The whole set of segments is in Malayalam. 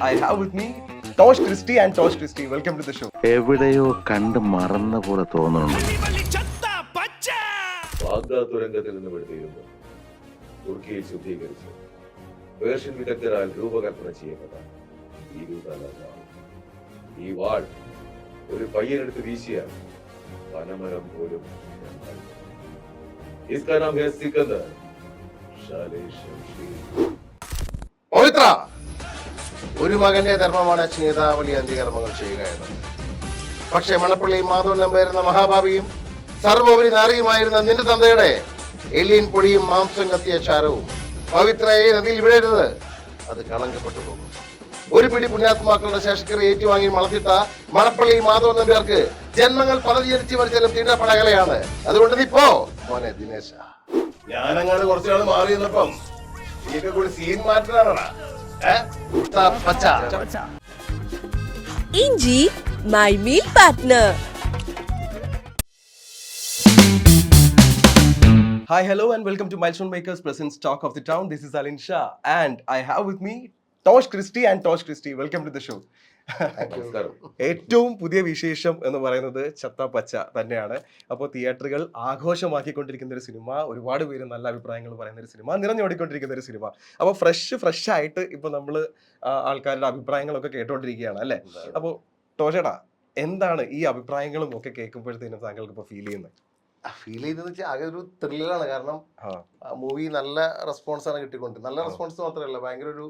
I have with me Tosh Christie and Tosh Christie. Welcome to the show. എവിടെയോ കണ്ട് മറന്ന പോലെ തോന്നുന്നുണ്ട്. ബാഗ്ദാദ് തുരങ്കത്തിൽ നിന്ന് വെടിതീരുമ്പോൾ തുർക്കിയിൽ ശുദ്ധീകരിച്ച് പേർഷ്യൻ വിദഗ്ധരാൽ രൂപകൽപ്പന ചെയ്യപ്പെട്ട ഈ വാൾ ഒരു പയ്യനെടുത്ത് വീശിയാൽ പനമരം പോലും इसका नाम है सिकंदर शाले शमशीर. പവിത്ര ഒരു മകന്റെ ധർമ്മമാണ് സ്നേഹാവലി അന്ത്യകർമ്മങ്ങൾ ചെയ്യുക എന്നത്. പക്ഷെ മണപ്പള്ളി മാധവൻ നമ്പായിരുന്ന മഹാഭാവിയും സർവോപരി നാറിയുമായിരുന്ന നിന്റെ തന്തയുടെ എല്ലിൻ പൊടിയും മാംസം കത്തിയ ചാരവും പവിത്രയെ നദിയിൽ വിടരുത്, അത് കളങ്കപ്പെട്ടു പോകും. ഒരു പിടി പുണ്യാത്മാക്കളുടെ ശേഷക്കറി ഏറ്റുവാങ്ങി വളർത്തിട്ട മണപ്പള്ളി മാധവൻ നമ്പ്യാർക്ക് ജന്മങ്ങൾ പലതിരിച്ച് മരിച്ചാലും തീണ്ടപ്പടകളെയാണ്. അതുകൊണ്ട് നീ പോ മോനെ ദിനേശ. ഞാനങ്ങാട് കുറച്ചുനാൾ മാറി നിന്നപ്പം നീയൊക്കെ കൂടി scene മാറ്റാനാണോ? Inji, my meal partner. Hi, hello, and welcome to Milestone Makers presents Talk of the Town. This is Alin Shah, and I have with me Tosh Christie and Tosh Christie. Welcome to the show. നമസ്കാരം. ഏറ്റവും പുതിയ വിശേഷം എന്ന് പറയുന്നത് ചത്ത പച്ച തന്നെയാണ്. അപ്പോൾ തിയേറ്ററുകൾ ആഘോഷമാക്കിക്കൊണ്ടിരിക്കുന്ന ഒരു സിനിമ, ഒരുപാട് പേര് നല്ല അഭിപ്രായങ്ങൾ പറയുന്ന ഒരു സിനിമ, നിറഞ്ഞോടിക്കൊണ്ടിരിക്കുന്ന ഒരു സിനിമ. അപ്പോൾ ഫ്രഷ് ആയിട്ട് ഇപ്പൊ നമ്മള് ആൾക്കാരുടെ അഭിപ്രായങ്ങളൊക്കെ കേട്ടോണ്ടിരിക്കുകയാണ് അല്ലേ? അപ്പോൾ ടോഷേടാ, എന്താണ് ഈ അഭിപ്രായങ്ങളും ഒക്കെ കേൾക്കുമ്പോഴത്തേനും താങ്കൾക്ക് ഇപ്പൊ ഫീൽ ചെയ്യുന്നത്? ഫീൽ ചെയ്തെന്ന് വെച്ചാൽ ആകെ ഒരു ത്രില്ലാണ്. കാരണം മൂവി നല്ല റെസ്പോൺസാണ് കിട്ടിക്കൊണ്ടിരിക്കുന്നത്. നല്ല റെസ്പോൺസ് മാത്രമല്ല, ഭയങ്കര ഒരു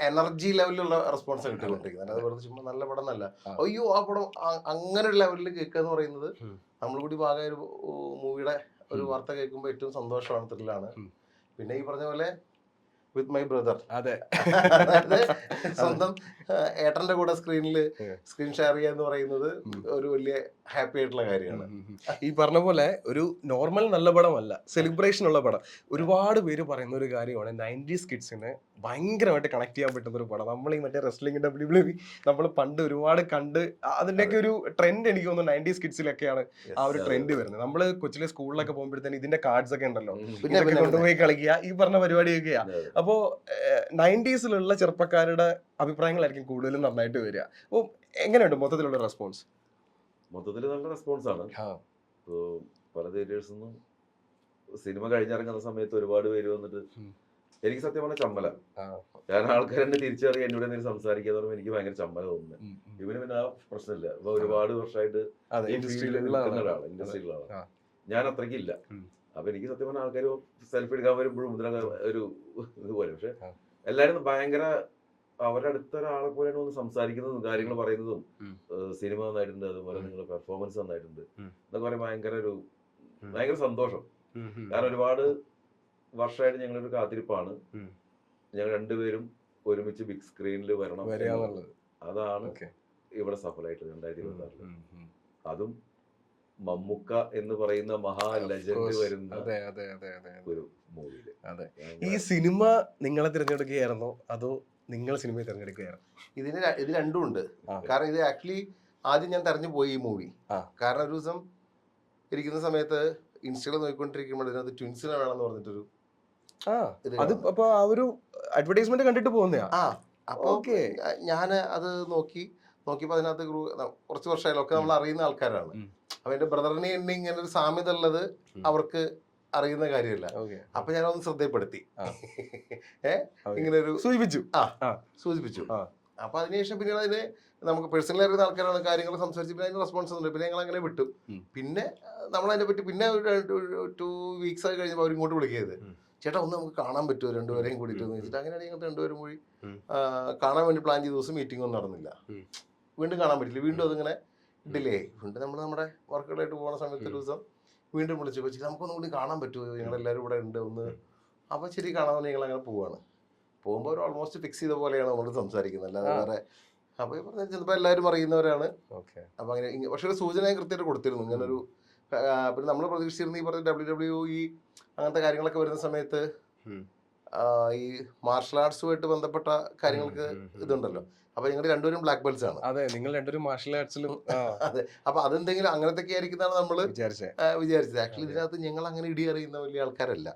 എനർജി ലെവലിലുള്ള റെസ്പോൺസ് കിട്ടിക്കൊണ്ടിരിക്കുന്നത്. അത് വെറുതെ ചുമ്മാ നല്ല പടം എന്നല്ല, അയ്യോ ആ പടം അങ്ങനെ ഒരു ലെവലിൽ കേൾക്കുക എന്ന് പറയുന്നത് നമ്മൾ കൂടി ഭാഗമായ ഒരു മൂവിയുടെ ഒരു വാർത്ത കേൾക്കുമ്പോൾ ഏറ്റവും സന്തോഷമാണ്, ത്രില്ലാണ്. പിന്നെ ഈ പറഞ്ഞ പോലെ വിത്ത് മൈ ബ്രദർ, അതെ, സ്വന്തം ഏട്ടന്റെ കൂടെ സ്ക്രീൻ ഷെയർ ചെയ്യുക എന്ന് പറയുന്നത് ഒരു വലിയ ഹാപ്പി ആയിട്ടുള്ള കാര്യമാണ്. ഈ പറഞ്ഞ പോലെ ഒരു നോർമൽ നല്ല പടമല്ല, സെലിബ്രേഷൻ ഉള്ള പടം. ഒരുപാട് പേര് പറയുന്ന ഒരു കാര്യമാണ് 90s കിഡ്സിന് ഭയങ്കരമായിട്ട് കണക്ട് ചെയ്യാൻ പറ്റുന്ന ഒരു പടം. നമ്മൾ ഈ മറ്റേ റെസ്ലിംഗ് WWE നമ്മൾ പണ്ട് ഒരുപാട് കണ്ട് അതിന്റെയൊക്കെ ഒരു ട്രെൻഡ് എനിക്ക് തോന്നുന്നു 90s കിഡ്സിലൊക്കെയാണ് ആ ഒരു ട്രെൻഡ് വരുന്നത്. നമ്മള് കൊച്ചിലെ സ്കൂളിലൊക്കെ പോകുമ്പോഴത്തേന് ഇതിന്റെ കാർഡ്സ് ഒക്കെ ഉണ്ടല്ലോ, ഇതൊക്കെ കൊണ്ടുപോയി കളിക്കുക, ഈ പറഞ്ഞ പരിപാടിയൊക്കെയാ. അപ്പോ 90സിലുള്ള ചെറുപ്പക്കാരുടെ അഭിപ്രായങ്ങളായിരിക്കും കൂടുതലും നന്നായിട്ട് വരിക. അപ്പോൾ എങ്ങനെയുണ്ട് മൊത്തത്തിലുള്ള റെസ്പോൺസ്? മൊത്തത്തിൽ നല്ല റെസ്പോൺസ് ആണ്. പല തിയേറ്റേഴ്സ് നിന്നും സിനിമ കഴിഞ്ഞിറങ്ങുന്ന സമയത്ത് ഒരുപാട് പേര് വന്നിട്ട് എനിക്ക് സത്യം പറഞ്ഞ ചമ്മല, കാരണം ആൾക്കാർ എന്നെ തിരിച്ചറിയാൻ എന്നോട് എന്തെങ്കിലും സംസാരിക്കാന്ന് പറയുമ്പോൾ എനിക്ക് ഭയങ്കര ചമ്മല തോന്നുന്നത്. ഇവന് പിന്നെ ആ പ്രശ്നമില്ല. ഇപ്പൊ ഒരുപാട് വർഷമായിട്ട് ഇൻഡസ്ട്രിയിലുള്ള ആളാണ്, ഞാൻ അത്രയ്ക്കില്ല. അപ്പൊ എനിക്ക് സത്യം പറഞ്ഞ ആൾക്കാർ സെൽഫി എടുക്കാൻ വരുമ്പോഴും ഇതിനൊക്കെ ഒരു ഇതുപോലെ. പക്ഷെ എല്ലാരും ഭയങ്കര അവരുടെ അടുത്ത ഒരാളെ പോലെയാണ് ഒന്ന് സംസാരിക്കുന്നതും കാര്യങ്ങൾ പറയുന്നതും. സിനിമ നന്നായിട്ടുണ്ട്, അതുപോലെ നിങ്ങളുടെ പെർഫോമൻസ് നന്നായിട്ടുണ്ട് എന്നൊക്കെ പറയുമ്പോൾ ഭയങ്കര സന്തോഷം. കാരണം ഒരുപാട് വർഷമായിട്ട് ഞങ്ങളൊരു കാത്തിരിപ്പാണ്. ഞങ്ങൾ രണ്ടുപേരും ഒരുമിച്ച് ബിഗ് സ്ക്രീനിൽ വരണം, അതാണ് ഇവിടെ സഫലമായിട്ട് 2026. അതും മമ്മൂക്ക എന്ന് പറയുന്ന മഹാ ലെജൻഡ് വരുന്ന ഒരു മൂവിയില്. ഈ സിനിമ നിങ്ങളെ തിരഞ്ഞെടുക്കുകയായിരുന്നോ അതോ നിങ്ങൾ സിനിമയെ തിരഞ്ഞെടുക്കുകയായിരുന്നു? ഇത് രണ്ടും ഉണ്ട്. കാരണം ഇത് ആക്ച്വലി ആദ്യം ഞാൻ തെരഞ്ഞു പോയി ഈ മൂവി. കാരണം ഒരു ദിവസം ഇരിക്കുന്ന സമയത്ത് ഇൻസ്റ്റയിൽ നോക്കിക്കൊണ്ടിരിക്കുമ്പോൾ ഇതിനകത്ത് ട്വിൻസിനെ വേണമെന്ന് പറഞ്ഞിട്ടൊരു അപ്പൊ ആ ഒരു അഡ്വർടൈസ്മെന്റ് കണ്ടിട്ട് പോകുന്നയാ. അപ്പൊ ഞാൻ അത് നോക്കിയപ്പോ അതിനകത്ത് കുറച്ച് വർഷമായാലും ഒക്കെ നമ്മൾ അറിയുന്ന ആൾക്കാരാണ്. അപ്പൊ എന്റെ ബ്രദറിനെ ഇങ്ങനെ ഒരു സാമ്യത ഉള്ളത് അവർക്ക് അറിയുന്ന കാര്യമല്ല. അപ്പൊ ഞാനൊന്ന് ശ്രദ്ധപ്പെടുത്തി, ഇങ്ങനെ ഒരു സൂചിപ്പിച്ചു. അപ്പൊ അതിനുശേഷം പിന്നെ അതിന് നമുക്ക് പേഴ്സണലി അറിയുന്ന ആൾക്കാരാണ്, കാര്യങ്ങൾ സംസാരിച്ച് പിന്നെ അതിന് റെസ്പോൺസ് ഉണ്ട്. പിന്നെ ഞങ്ങൾ അങ്ങനെ വിട്ടു. പിന്നെ നമ്മൾ അതിനെ പറ്റി പിന്നെ ഒരു 2 വീക്സ് ആയി കഴിഞ്ഞപ്പോൾ അവർ ഇങ്ങോട്ട് വിളിക്കരുത്, ചേട്ടാ ഒന്ന് നമുക്ക് കാണാൻ പറ്റുമോ രണ്ടുപേരെയും കൂടിയിട്ട് എന്ന് വെച്ചിട്ട്. അങ്ങനെയാണ് ഞങ്ങൾ രണ്ടുപേരും കൂടി കാണാൻ വേണ്ടി പ്ലാൻ ചെയ്ത ദിവസം മീറ്റിംഗ് ഒന്നും നടന്നില്ല. വീണ്ടും കാണാൻ പറ്റില്ല, വീണ്ടും അതിങ്ങനെ ഡിലേ. വീണ്ടും നമ്മൾ നമ്മുടെ വർക്കുകളായിട്ട് പോകുന്ന സമയത്ത് ഒരു ദിവസം വീണ്ടും വിളിച്ചു വെച്ച് നമുക്കൊന്നും കൂടി കാണാൻ പറ്റുമോ, ഞങ്ങളെല്ലാവരും ഇവിടെ ഉണ്ട് ഒന്ന്. അപ്പോൾ ശരി കാണാമെന്ന് ഞങ്ങൾ അങ്ങനെ പോവാണ്. പോകുമ്പോൾ ഒരു ഓൾമോസ്റ്റ് ഫിക്സ് ചെയ്ത പോലെയാണ് നമ്മൾ സംസാരിക്കുന്നത്, അല്ലാതെ വേറെ. അപ്പോൾ ഈ പറഞ്ഞാൽ ചിലപ്പോൾ എല്ലാവരും അറിയുന്നവരാണ്. അപ്പോൾ അങ്ങനെ പക്ഷേ ഒരു സൂചന കൃത്യമായിട്ട് കൊടുത്തിരുന്നു ഇങ്ങനൊരു. പിന്നെ നമ്മൾ പ്രതീക്ഷിച്ചിരുന്നു ഈ പറഞ്ഞ WWE അങ്ങനത്തെ കാര്യങ്ങളൊക്കെ വരുന്ന സമയത്ത് ഈ മാർഷൽ ആർട്സുമായിട്ട് ബന്ധപ്പെട്ട കാര്യങ്ങൾക്ക് ഇതുണ്ടല്ലോ. അപ്പൊ ഞങ്ങൾ രണ്ടുപേരും ബ്ലാക്ക് ബെൽറ്റ്സ് ആണ്. അതെ, നിങ്ങൾ രണ്ടുപേരും മാർഷൽ ആർട്സിലും. അതെ, അപ്പൊ അതെന്തെങ്കിലും അങ്ങനത്തെ ആയിരിക്കുന്നതാണ് നമ്മൾ വിചാരിച്ചത്. ആക്ച്വലി ഇതിനകത്ത് ഞങ്ങൾ അങ്ങനെ ഇടി അറിയുന്ന വലിയ ആൾക്കാരല്ല,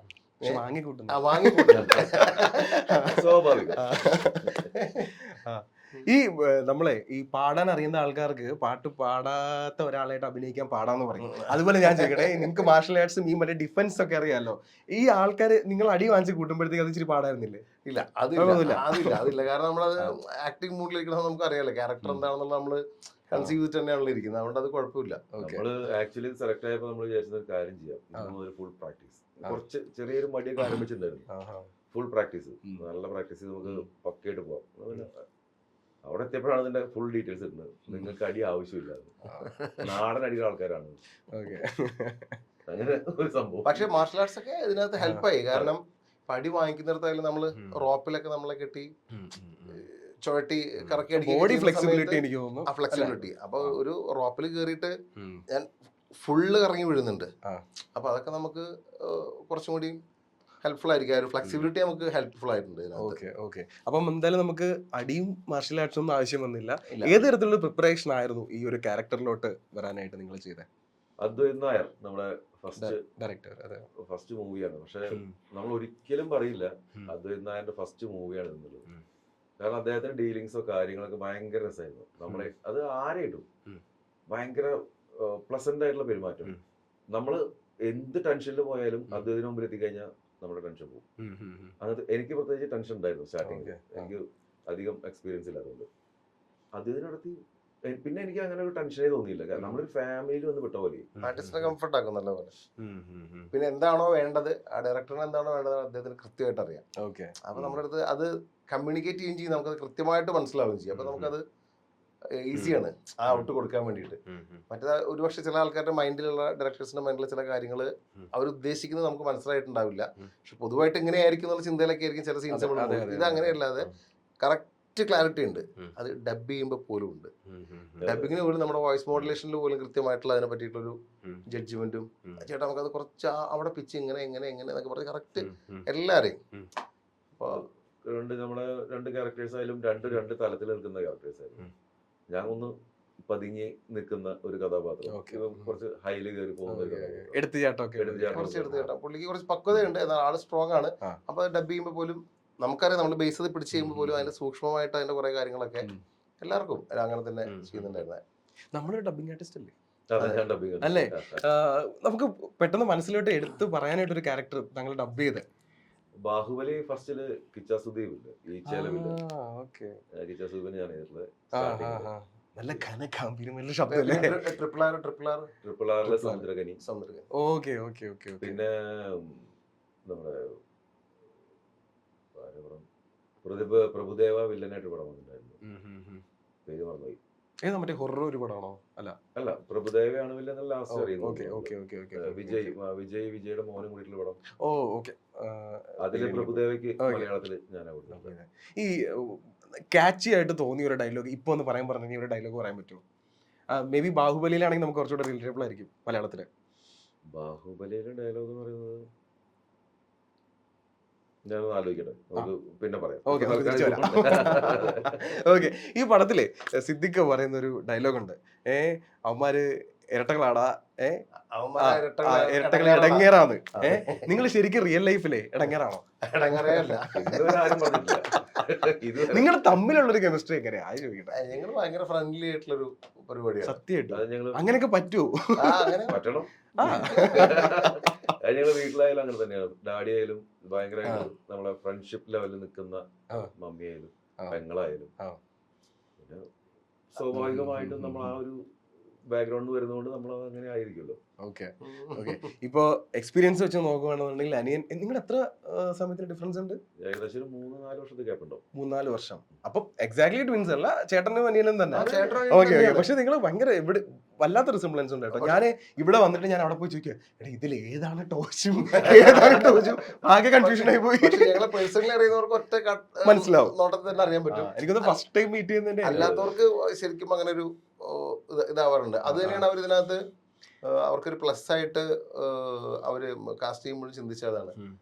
വാങ്ങിക്കൂട്ടുന്നത്. സ്വാഭാവികം. ഈ നമ്മളെ ഈ പാടാൻ അറിയുന്ന ആൾക്കാർക്ക് പാട്ട് പാടാത്ത ഒരാളായിട്ട് അഭിനയിക്കാൻ പാടാന്ന് പറയും. അതുപോലെ ഞാൻ ചോദിക്കട്ടെ, നിങ്ങൾക്ക് മാർഷൽ ആർട്സും ഈ മറ്റേ ഡിഫൻസ് ഒക്കെ അറിയാലോ, ഈ ആൾക്കാർ നിങ്ങൾ അടി വാങ്ങിച്ച് കൂട്ടുമ്പോഴത്തേക്ക് അത് ഇച്ചിരി പാടായിരുന്നില്ലേ? ഇല്ല, അതില്ല. കാരണം നമ്മളത് ആക്ടിങ് മൂഡിലിരിക്കണം, നമുക്ക് അറിയാലോ ക്യാരക്ടർ എന്താണെന്നുള്ള നമ്മള് കൺസീവ് ചെയ്തിട്ട് തന്നെയാണല്ലോ ഇരിക്കുന്നത്. അതുകൊണ്ട് അത് കുഴപ്പമില്ല. നമ്മള് ആക്ച്വലി സെലക്ട് ആയപ്പോ നമ്മൾ വിചാരിച്ച ഒരു കാര്യം ചെയ്യാം, ഫുൾ പ്രാക്ടീസ്. കുറച്ച് ചെറിയൊരു മടിയൊക്കെ ആരംഭിച്ചിട്ടുണ്ടായിരുന്നു. ഫുൾ പ്രാക്ടീസ്, നല്ല പ്രാക്ടീസ് ചെയ്ത് നമുക്ക് പക്കയായിട്ട് പോവാം. പിന്നെ അവിടെ എത്തിയപ്പോഴാണ് ഇതിന്റെ ഫുൾ ഡീറ്റെയിൽസ് ഇടുന്നത്. നിങ്ങൾക്ക് അടി ആവശ്യമില്ല, നാടൻ അടിയുടെ ആൾക്കാരാണ്, അങ്ങനെ ഒരു സംഭവം. പക്ഷെ മാർഷൽ ആർട്സ് ഒക്കെ ഇതിനകത്ത് ഹെൽപ്പായി. കാരണം അടി വാങ്ങിക്കുന്നിടത്തായാലും നമ്മള് റോപ്പിലൊക്കെ നമ്മളെ കെട്ടി ചുവട്ടി കറക്കി ബോഡി ഫ്ലെക്സിബിലിറ്റി എനിക്ക് തോന്നുന്നു. ആ ഫ്ലെക്സിബിലിറ്റി. അപ്പൊ ഒരു റോപ്പിൽ കയറിയിട്ട് ഞാൻ ഫുള്ള് കറങ്ങി വീഴുന്നുണ്ട്. അപ്പൊ അതൊക്കെ നമുക്ക് കുറച്ചും കൂടി ഹെൽപ്ഫുൾ ആയിരിക്കും. ഒരു ഫ്ലെക്സിബിലിറ്റി നമുക്ക് ഹെൽപ്ഫുൾ ആയിട്ടുണ്ട്. ഓക്കെ. അപ്പം എന്തായാലും നമുക്ക് അടിയും മാർഷൽ ആർട്സും ഒന്നും ആവശ്യം വന്നില്ല. ഏത് തരത്തിലുള്ള പ്രിപ്പറേഷൻ ആയിരുന്നു ഈ ഒരു ക്യാരക്ടറിലോട്ട് വരാനായിട്ട് നിങ്ങൾ ചെയ്തത്? അദ്വൈത് നായർ നമ്മുടെ ഡയറക്ടർ, ഫസ്റ്റ് മൂവിയാണ്. പക്ഷെ നമ്മൾ ഒരിക്കലും പറയില്ല അദ്വൈത് നായരുടെ ഫസ്റ്റ് മൂവിയാണ് എന്നുള്ളത്. കാരണം അദ്ദേഹത്തിന്റെ ഡീലിങ്സോ കാര്യങ്ങളൊക്കെ ഭയങ്കര രസമായിരുന്നു. നമ്മളെ അത് ആരെയിട്ടും ഭയങ്കര പ്ലസന്റ് ആയിട്ടുള്ള പെരുമാറ്റം. നമ്മള് എന്ത് ടെൻഷനിൽ പോയാലും അദ്വൈതിന് മുമ്പിൽ എത്തിക്കഴിഞ്ഞാൽ നമ്മുടെ ടെൻഷൻ പോകും. അങ്ങനത്തെ എനിക്ക് പ്രത്യേകിച്ച് ടെൻഷൻ ഉണ്ടായിരുന്നു സ്റ്റാർട്ടിങ്. എനിക്ക് അധികം എക്സ്പീരിയൻസ് ഇല്ല. അതുകൊണ്ട് അദ്വൈതിനടുത്ത് പിന്നെ എനിക്ക് അങ്ങനെ ഒരു ടെൻഷനേ തോന്നിയില്ല. കാരണം നമ്മളൊരു ഫാമിലിയിൽ വന്ന് വിട്ട പോലെ ആർട്ടിസ്റ്റിനെ കംഫർട്ട് ആക്കും നല്ല പോലെ. പിന്നെ എന്താണോ വേണ്ടത്, ആ ഡയറക്ടറിന് എന്താണോ വേണ്ടത് അദ്ദേഹത്തിന് കൃത്യമായിട്ട് അറിയാം. അപ്പൊ നമ്മുടെ അടുത്ത് അത് കമ്മ്യൂണിക്കേറ്റ് ചെയ്യുകയും ചെയ്യും, നമുക്കത് കൃത്യമായിട്ട് മനസ്സിലാവുകയും ചെയ്യും. അപ്പൊ നമുക്കത് ഈസിയാണ് ആ ഔട്ട് കൊടുക്കാൻ വേണ്ടിയിട്ട്. മറ്റേ ഒരുപക്ഷെ ചില ആൾക്കാരുടെ മൈൻഡിലുള്ള ഡയറക്ടേഴ്സിന്റെ മൈൻഡിലുള്ള ചില കാര്യങ്ങൾ അവർ ഉദ്ദേശിക്കുന്നത് നമുക്ക് മനസ്സിലായിട്ടുണ്ടാവില്ല. പക്ഷെ പൊതുവായിട്ട് ഇങ്ങനെയായിരിക്കും എന്നുള്ള ചിന്തയിലൊക്കെ ആയിരിക്കും ചില സീൻസ്. ഇത് അങ്ങനെയല്ലാതെ കറക്റ്റ് ക്ലാരിറ്റി ഉണ്ട്. അത് ഡബ് ചെയ്യുമ്പോൾ പോലും ഉണ്ട്. ഡബിങ്ങിന് പോലും നമ്മുടെ വോയിസ് മോഡുലേഷനിൽ പോലും കൃത്യമായിട്ടുള്ള അതിനെ പറ്റിയിട്ടുള്ളൊരു ജഡ്ജ്മെന്റും, ചേട്ടാ നമുക്കത് കുറച്ച് അവിടെ പിച്ച് ഇങ്ങനെ എങ്ങനെ എന്നൊക്കെ പറഞ്ഞ് കറക്റ്റ് എല്ലാവരെയും. അപ്പോൾ നമ്മുടെ രണ്ട് ക്യാരക്ടേഴ്സ് ആയാലും രണ്ട് തലത്തിൽ നിൽക്കുന്ന ക്യാരക്ടേഴ്സ് ആയാലും, ഞാൻ ഒന്ന് പതുങ്ങി നിൽക്കുന്ന ഒരു കഥാപാത്രം, കുറച്ച് ഹൈല് കയറി പോകുന്ന എടുത്തുചാട്ടം. പുള്ളിക്ക് കുറച്ച് പക്വതയുണ്ട്, എന്നാൽ ആള് സ്ട്രോങ് ആണ്. അപ്പൊ ഡബ് ചെയ്യുമ്പോൾ പോലും നമുക്കറിയാം, നമ്മൾ ബേസ് ചെയ്ത് പിടിച്ച് ചെയ്യുമ്പോൾ പോലും അതിന്റെ സൂക്ഷ്മമായിട്ട് അതിന്റെ കുറെ കാര്യങ്ങളൊക്കെ എല്ലാവർക്കും അങ്ങനെ തന്നെ ചെയ്യുന്നുണ്ടായിരുന്നത്. നമ്മളൊരു ഡബിങ് ആർട്ടിസ്റ്റ് അല്ലേ? നമുക്ക് പെട്ടെന്ന് മനസ്സിലോട്ട് എടുത്ത് പറയാനായിട്ട് ഒരു ക്യാരക്ടർ താങ്കൾ ഡബ് ചെയ്ത്? ബാഹുബലി ഫസ്റ്റില് കിച്ച സുദീപ് ഇല്ല, ഈ ചെലവില്ല. കിച്ച സുദീപിന് ഞാൻ നല്ല ഘനഗാംഭീര്യമുള്ള ശബ്ദമല്ലേ? ട്രിപ്പിൾ ആറിലെ സമുദ്രകനി. പിന്നെ നമ്മുടെ പ്രഭുദേവ വില്ലനായിട്ട് പടം വന്നിട്ടുണ്ടായിരുന്നു, പേര് മറന്നുപോയി. മറ്റേ ഹൊറർ ഒരു പടമാണോ? അല്ല, പ്രഭുദേവയാണ് വില്ലൻ ലാസ്റ്റ് അറിയുന്നത്. വിജയുടെ മോനും കൂടിയിട്ടുള്ള പടം. അതില് പ്രഭുദേവയ്ക്ക് മലയാളത്തില് ഞാനാ. ഈ ക്യാച്ചി ആയിട്ട് തോന്നിയ ഒരു ഡയലോഗ് ഇപ്പൊ ഒന്ന് പറയാൻ പറഞ്ഞ ഒരു ഡയലോഗ് പറയാൻ പറ്റുമോ? മേ ബി ബാഹുബലിയിലാണെങ്കിൽ നമുക്ക് കുറച്ചുകൂടെ റിലേറ്റബിൾ ആയിരിക്കും മലയാളത്തില്. ബാഹുബലിയിലെ ഡയലോഗ് എന്ന് പറയുന്നത് ഞാനൊന്ന് ആലോചിക്കട്ടെ, നമുക്ക് പിന്നെ പറയാം. ഓക്കെ. ഈ പടത്തിലെ സിദ്ദിഖ് പറയുന്ന ഒരു ഡയലോഗ് ഉണ്ട്, അവന്മാര് ഇരട്ടകളാടാ, ഇരട്ടകൾ ഇടങ്ങേറാന്ന്. നിങ്ങൾ ശരിക്കും റിയൽ ലൈഫിലെ ഇടങ്ങേറാണോ? നിങ്ങൾ തമ്മിലുള്ളൊരു കെമിസ്ട്രി എങ്ങനെയാ ചോദിക്കട്ടെ? ഞങ്ങൾ ഭയങ്കര ഫ്രണ്ട്ലി ആയിട്ടുള്ളൊരു പരിപാടിയാണ്. സത്യമായിട്ടും അങ്ങനെയൊക്കെ പറ്റുമോ? പറ്റണം. ഞങ്ങള് വീട്ടിലായാലും അങ്ങനെ തന്നെയാണ്. ഡാഡി ആയാലും ഭയങ്കര നമ്മളെ ഫ്രണ്ട്ഷിപ്പ് ലെവലിൽ നിൽക്കുന്ന മമ്മിയായാലും പെങ്ങളായാലും, പിന്നെ സ്വാഭാവികമായിട്ടും നമ്മൾ ആ ഒരു ബാക്ക്ഗ്രൗണ്ട് വരുന്നതുകൊണ്ട് നമ്മൾ അങ്ങനെ ആയിരിക്കുമല്ലോ. ഇപ്പൊ എക്സ്പീരിയൻസ് വെച്ച് നോക്കുകയാണെന്നുണ്ടെങ്കിൽ അനിയൻ നിങ്ങൾ എത്ര സമയത്തിന് ഡിഫറൻസ് ഉണ്ട്? ഏകദേശം 3-4 വർഷത്തെ ഗ്യാപ്പ് ഉണ്ടാവും. 3-4 വർഷം. അപ്പൊ എക്സാക്ട്ലി ട്വിൻസ് അല്ല, ചേട്ടനും അനിയനും തന്നെ. പക്ഷെ നിങ്ങൾ ഭയങ്കര ഇവിടെ വല്ലാത്ത റിസംബ്ലൻസ് ഉണ്ട് കേട്ടോ. ഞാൻ ഇവിടെ വന്നിട്ട് ഞാൻ അവിടെ പോയി ചോദിക്കുക, എടാ ഇതിൽ ഏതാണ് ടോച്ചും ഏതാണ് ടോച്ചും, ആകെ കൺഫ്യൂഷൻ ആയി പോയി. പേഴ്സണലി അറിയുന്നവർക്ക് ഒറ്റ മനസ്സിലാവും, നോട്ടത്തിൽ തന്നെ അറിയാൻ പറ്റും. എനിക്കൊന്ന് ഫസ്റ്റ് ടൈം മീറ്റ് ചെയ്യുന്നതിന്റെ. അല്ലാത്തവർക്ക് ശരിക്കും അങ്ങനെ ഒരു ഇതാവാറുണ്ട്. അത് തന്നെയാണ് അവർ ഇതിനകത്ത് അവർക്കൊരു പ്ലസ് ആയിട്ട് അവര് കാസ്റ്റ് ചെയ്യുമ്പോഴും ചിന്തിച്ചതാണ്,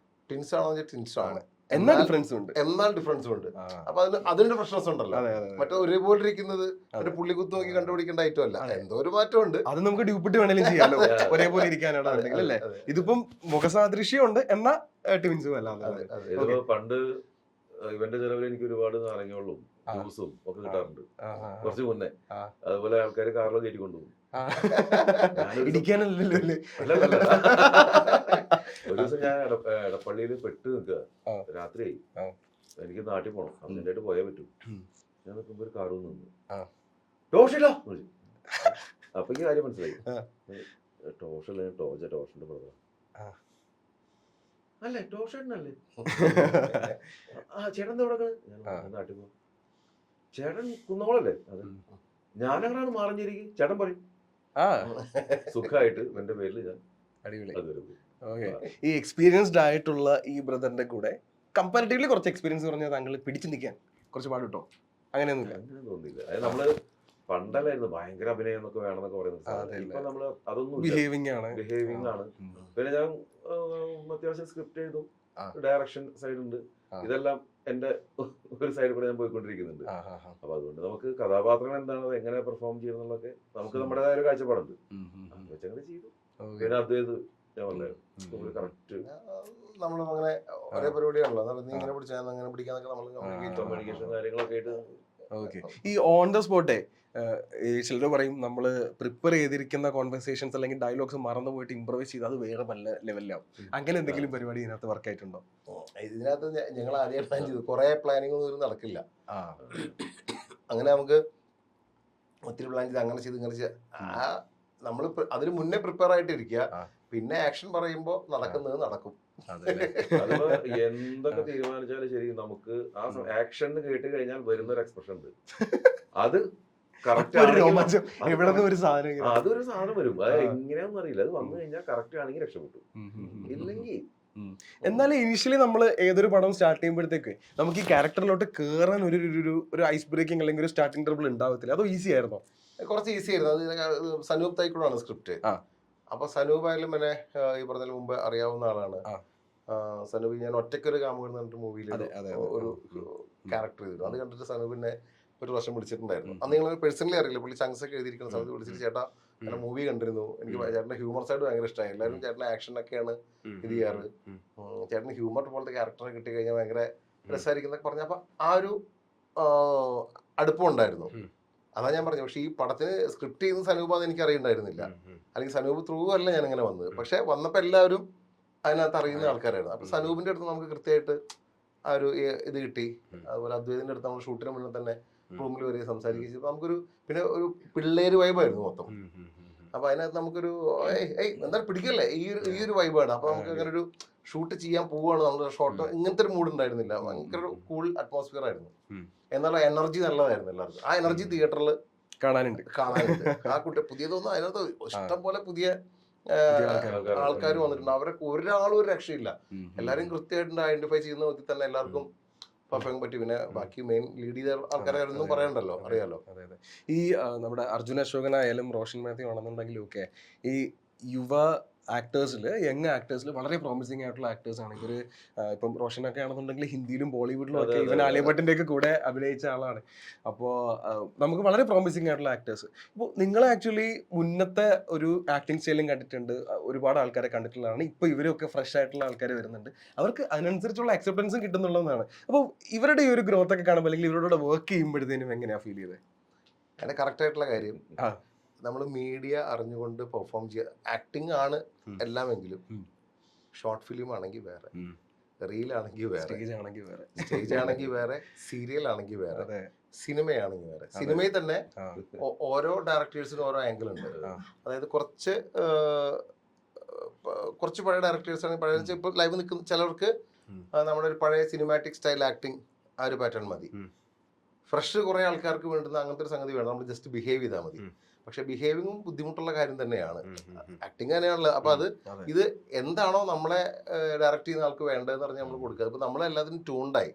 ട്വിൻസ് ആണോ ട്വിൻസ് ആണ്, എന്നാൽ ഡിഫറൻസും ഉണ്ട്. അപ്പൊ അതിന്റെ പ്രശ്നസ് ഉണ്ടല്ലോ. മറ്റേ ഒരേപോലെ ഇരിക്കുന്നത് ഒരു പുള്ളിക്കുത്ത് നോക്കി കണ്ടുപിടിക്കേണ്ട ഐറ്റം അല്ല, എന്തോ ഒരു മാറ്റം ഉണ്ട്. അത് നമുക്ക് ഡ്യൂപ്പിട്ട് വേണമെങ്കിലും ചെയ്യാമല്ലോ, ഒരേപോലെ ഇരിക്കാനാണെന്നുണ്ടെങ്കിൽ അല്ലേ? ഇതിപ്പം മുഖസാദൃശ്യം ഉണ്ട് എന്നാൽ ട്വിൻസും അല്ല. പണ്ട് ഇവന്റെ ചെലവിൽ എനിക്ക് ഒരുപാട് നാരങ്ങ വെള്ളവും ജ്യൂസും ഒക്കെ കിട്ടാറുണ്ട് ആ, ആ, കുറച്ച് മുന്നേ. ആ. അതുപോലെ ആൾക്കാർ കാറിലോ കയറ്റി കൊണ്ടുപോകും. ആ. ഇടിക്കാനല്ലല്ലോ അല്ലേ? അല്ലല്ല. ഒരു ദിവസം ഞാൻ എടപ്പള്ളിയിൽ പെട്ട് നിൽക്കുക, ആ. രാത്രിയായി. ആ. എനിക്ക് നാട്ടിൽ പോകണം, അർജന്റായിട്ട് പോയാൽ പറ്റും. ഞാൻ നിൽക്കുമ്പോൾ ഒരു കാറ് നിന്ന് ആ. ടോഷില്ല. അപ്പൊ ഈ കാര്യം മനസ്സിലായി. ആ. ടോഷല്ലേ, ടോഷന്റെ ബ്രദർ ആ. അല്ലേ, ടോഷനല്ലേ? ആ ചേട്ടൻ എന്താ ഇവിടെ? ഞാൻ നാട്ടിൽ പോവാം. ചേട്ടൻ കുന്നോളല്ലേ? അതെ. ഞാനങ്ങനാണ് മാറഞ്ഞിരിക്കും. ചേട്ടൻ പറയും സുഖമായിട്ട് എന്റെ പേരിൽ ഞാൻ അടിപൊളി. അതുവരെ പോയി. ഓക്കെ. ഈ എക്സ്പീരിയൻസ്ഡ് ആയിട്ടുള്ള ഈ ബ്രദറിന്റെ കൂടെ കമ്പാരിറ്റീവ്ലി കുറച്ച് എക്സ്പീരിയൻസ് പറഞ്ഞാൽ താങ്കൾ പിടിച്ചു നിൽക്കാൻ കുറച്ച് പാട് കിട്ടോ? അങ്ങനെയൊന്നുമില്ല. അങ്ങനെ തോന്നിയില്ല. അത് നമ്മള് പണ്ടല്ലായിരുന്നു ഭയങ്കര അഭിനയം എന്നൊക്കെ വേണമെന്നൊക്കെ പറയുന്നത്. ഇപ്പൊ നമ്മള് അതൊന്നും ബിഹേവിംഗ് ആണ്. ബിഹേവിംഗ് ആണ്. പിന്നെ ഞാൻ അത്യാവശ്യം സ്ക്രിപ്റ്റ് എഴുതും, ഡയറക്ഷൻ സൈഡ് ഉണ്ട്. ഇതെല്ലാം എന്റെ ഒരു സൈഡിൽ കൂടെ ഞാൻ പോയിക്കൊണ്ടിരിക്കുന്നുണ്ട്. അപ്പൊ അതുകൊണ്ട് നമുക്ക് കഥാപാത്രങ്ങൾ എന്താണ്, എങ്ങനെ പെർഫോം ചെയ്യുന്നതൊക്കെ നമുക്ക് നമ്മുടേതായ ഒരു കാഴ്ചപ്പാടുണ്ട്. വെച്ചങ്ങനെ ചെയ്തു. പിന്നെ അദ്വൈത് ഞാൻ പറഞ്ഞു കറക്റ്റ് നമ്മളും അങ്ങനെ ഒരേ പരിപാടിയാണല്ലോ. നീ ഇങ്ങനെ പിടിച്ചാൽ അങ്ങനെ പിടിക്കാന്നൊക്കെ നമ്മൾ കമ്മ്യൂണിക്കേഷൻ കാര്യങ്ങളൊക്കെ ആയിട്ട്. ഓക്കെ. ഈ ഓൺ ദ സ്പോട്ടേ ചിലർ പറയും നമ്മൾ പ്രിപ്പയർ ചെയ്തിരിക്കുന്ന കോൺവെർസേഷൻസ് അല്ലെങ്കിൽ ഡയലോഗ്സ് മറന്നു പോയിട്ട് ഇംപ്രവൈസ് ചെയ്ത് അത് വേറെ പല ലെവലിലാവും. അങ്ങനെ എന്തെങ്കിലും പരിപാടി ഇതിനകത്ത് വർക്ക് ആയിട്ടുണ്ടോ? ഇതിനകത്ത് ഞങ്ങൾ ആദ്യം പ്ലാൻ ചെയ്തു, കുറെ പ്ലാനിങ് ഒന്നും നടക്കില്ല. അങ്ങനെ നമുക്ക് ഒത്തിരി പ്ലാൻ ചെയ്ത് അങ്ങനെ ചെയ്ത് ഇങ്ങനെ ചെയ്ത് നമ്മൾ അതിന് മുന്നേ പ്രിപ്പയർ ആയിട്ടിരിക്കുക. പിന്നെ ആക്ഷൻ പറയുമ്പോ നടക്കുന്നത് നടക്കും. അതിപ്പോ എന്തൊക്കെ തീരുമാനിച്ചാലും ശരി, നമുക്ക് ആ ആക്ഷൻ കേട്ട് കഴിഞ്ഞാൽ വരുന്ന ഒരു എക്സ്പ്രഷൻ ഉണ്ട്. അത് കറക്റ്റ് ഒരു സാധനം അതൊരു സാധനം വരും. അത് എങ്ങനെയാണെന്ന് അറിയില്ല. അത് വന്നു കഴിഞ്ഞാൽ കറക്റ്റ് ആണെങ്കിൽ രക്ഷപ്പെട്ടു, ഇല്ലെങ്കിൽ. എന്നാലും ഇനിഷ്യലി നമ്മൾ ഏതൊരു പടം സ്റ്റാർട്ട് ചെയ്യുമ്പോഴത്തേക്ക് നമുക്ക് ഈ ക്യാരക്ടറിലോട്ട് കയറാൻ ഒരു ഐസ് ബ്രേക്കിംഗ് അല്ലെങ്കിൽ ഒരു സ്റ്റാർട്ടിംഗ് ട്രബിൾ ഉണ്ടാവത്തില്ല? അതോ ഈസി ആയിരുന്നോ? കുറച്ച് ഈസി ആയിരുന്നു. അത് സനൂപ് തൈക്കൂടാണ് സ്ക്രിപ്റ്റ്. അപ്പൊ സനൂപ് ആയാലും എന്നെ ഈ പറഞ്ഞതിന് മുമ്പ് അറിയാവുന്ന ആളാണ്. സനൂപ് ഞാൻ ഒറ്റയ്ക്കൊരു കാമുകൻ എന്ന് പറഞ്ഞിട്ട് മൂവിയിൽ ഒരു ക്യാരക്ടർ ചെയ്തിരുന്നു. അത് കണ്ടിട്ട് സനൂപിനെ ഒരു വർഷം വിളിച്ചിട്ടുണ്ടായിരുന്നു. അന്ന് നിങ്ങൾ പേഴ്സണലി അറിയില്ല, പുള്ളി ചങ്സ് ഒക്കെ എഴുതിയിരിക്കുന്ന സമയത്ത് വിളിച്ചിട്ട് ചേട്ടാ ഞാൻ മൂവി കണ്ടിരുന്നു, എനിക്ക് ചേട്ടൻ്റെ ഹ്യൂമർ സൈഡ് ഭയങ്കര ഇഷ്ടമായി. എല്ലാവരും ചേട്ടൻ്റെ ആക്ഷൻ ഒക്കെയാണ് ഇത് ചെയ്യാറ്, ചേട്ടന് ഹ്യൂമർ പോലത്തെ ക്യാരക്ടറെ കിട്ടി കഴിഞ്ഞാൽ ഭയങ്കര രസമായിരിക്കുന്നൊക്കെ പറഞ്ഞ അപ്പൊ ആ ഒരു അടുപ്പം ഉണ്ടായിരുന്നു. അതാ ഞാൻ പറഞ്ഞു. പക്ഷെ ഈ പടത്തിന് സ്ക്രിപ്റ്റ് ചെയ്യുന്ന സനൂപാന്ന് എനിക്ക് അറിയണ്ടായിരുന്നില്ല, അല്ലെങ്കിൽ സനൂപ് ത്രൂ അല്ല ഞാൻ ഇങ്ങനെ വന്നത്. പക്ഷെ വന്നപ്പോൾ എല്ലാവരും അതിനകത്ത് അറിയുന്ന ആൾക്കാരായിരുന്നു. അപ്പൊ സനൂപിന്റെ അടുത്ത് നമുക്ക് കൃത്യമായിട്ട് ആ ഒരു ഇത് കിട്ടി. അതുപോലെ അദ്വൈതിന്റെ അടുത്ത് നമ്മൾ ഷൂട്ടിന് മുന്നേ തന്നെ റൂമിൽ വരെ സംസാരിക്കുക. നമുക്കൊരു പിന്നെ ഒരു പിള്ളേര് വൈബായിരുന്നു മൊത്തം. അപ്പൊ അതിനകത്ത് നമുക്കൊരു എന്തായാലും പിടിക്കല്ലേ ഈ ഒരു വൈബാണ്. അപ്പൊ നമുക്ക് അങ്ങനെ ഒരു ഷൂട്ട് ചെയ്യാൻ പോവുകയാണ്, നമ്മൾ ഷോട്ട് ഇങ്ങനത്തെ ഒരു മൂഡ് ഉണ്ടായിരുന്നില്ല. ഭയങ്കര ഒരു കൂൾ അറ്റ്മോസ്ഫിയർ ആയിരുന്നു. എന്നാലും എനർജി നല്ലതായിരുന്നു എല്ലാവർക്കും. ആ എനർജി തിയേറ്ററിൽ കാണാനുണ്ട്. ആ കുട്ടി പുതിയതൊന്നും അതിനകത്ത് ഇഷ്ടം പോലെ പുതിയ ആൾക്കാർ വന്നിട്ടുണ്ട്. അവരെ ഒരാളും ഒരു രക്ഷയില്ല. എല്ലാവരും കൃത്യമായിട്ട് ഐഡന്റിഫൈ ചെയ്യുന്ന വിധത്തിൽ തന്നെ എല്ലാവർക്കും പെർഫോം പറ്റി. പിന്നെ ബാക്കി മെയിൻ ലീഡ് ചെയ്ത ആൾക്കാരൊന്നും പറയണ്ടല്ലോ, അറിയാലോ. ഈ നമ്മുടെ അർജുൻ അശോകനായാലും റോഷൻ മാത്യു ആണെന്നുണ്ടെങ്കിലും ഒക്കെ ഈ യുവ ആക്ടേഴ്സിൽ, യങ് ആക്ടേഴ്സിൽ വളരെ പ്രോമിസിംഗ് ആയിട്ടുള്ള ആക്ടേഴ്സ് ആണ്. ഇവർ ഇപ്പം റോഷനൊക്കെ ആണെന്നുണ്ടെങ്കിൽ ഹിന്ദിയിലും ബോളിവുഡിലും ഒക്കെ ഇവൻ ആലിയ ഭട്ടിൻ്റെ ഒക്കെ കൂടെ അഭിനയിച്ച ആളാണ്. അപ്പോൾ നമുക്ക് വളരെ പ്രോമിസിംഗ് ആയിട്ടുള്ള ആക്ടേഴ്സ്. ഇപ്പോൾ നിങ്ങൾ ആക്ച്വലി മുന്നത്തെ ഒരു ആക്ടിങ് സ്റ്റൈലും കണ്ടിട്ടുണ്ട്, ഒരുപാട് ആൾക്കാരെ കണ്ടിട്ടുള്ളതാണ്. ഇപ്പോൾ ഇവരൊക്കെ ഫ്രഷ് ആയിട്ടുള്ള ആൾക്കാർ വരുന്നുണ്ട്, അവർക്ക് അതിനനുസരിച്ചുള്ള അക്സെപ്റ്റൻസും കിട്ടുന്നുള്ളതാണ്. അപ്പോൾ ഇവരുടെ ഈ ഒരു ഗ്രോത്ത് ഒക്കെ കാണുമ്പോൾ അല്ലെങ്കിൽ ഇവരോട് വർക്ക് ചെയ്യുമ്പോഴത്തേനും എങ്ങനെയാണ് ഫീൽ ചെയ്തത്? അങ്ങനെ കറക്റ്റ് ആയിട്ടുള്ള കാര്യം, നമ്മൾ മീഡിയ അറിഞ്ഞുകൊണ്ട് പെർഫോം ചെയ്യുക. ആക്ടിങ് ആണ് എല്ലാമെങ്കിലും ഷോർട്ട് ഫിലിം ആണെങ്കിൽ വേറെ, റീൽ ആണെങ്കിൽ വേറെ, സ്റ്റേജ് ആണെങ്കിൽ വേറെ, സീരിയൽ ആണെങ്കിൽ വേറെ, സിനിമയാണെങ്കിൽ വേറെ. സിനിമയിൽ തന്നെ ഓരോ ഡയറക്ടേഴ്സിനും ഓരോ ആംഗിൾ ഉണ്ട്. അതായത് കുറച്ച് പഴയ ഡയറക്ടേഴ്സ് ആണെങ്കിൽ പഴയ ഇപ്പോൾ ലൈവ് നിൽക്കുന്ന ചിലർക്ക് നമ്മുടെ ഒരു പഴയ സിനിമാറ്റിക് സ്റ്റൈൽ ആക്ടിങ് ആ ഒരു പാറ്റേൺ മതി. ഫ്രഷ് കുറെ ആൾക്കാർക്ക് വേണ്ടുന്ന അങ്ങനത്തെ ഒരു സംഗതി വേണം. നമ്മൾ ജസ്റ്റ് ബിഹേവ് ചെയ്താൽ മതി. പക്ഷെ ബിഹേവിങ്ങും ബുദ്ധിമുട്ടുള്ള കാര്യം തന്നെയാണ്, ആക്ടിങ് തന്നെയാണല്ലോ. അപ്പൊ ഇത് എന്താണോ നമ്മളെ ഡയറക്ട് ചെയ്യുന്ന ആൾക്ക് വേണ്ടതെന്ന് പറഞ്ഞാൽ നമ്മൾ കൊടുക്കുക. ഇപ്പൊ നമ്മളെല്ലാത്തിനും ട്യൂൺഡായി.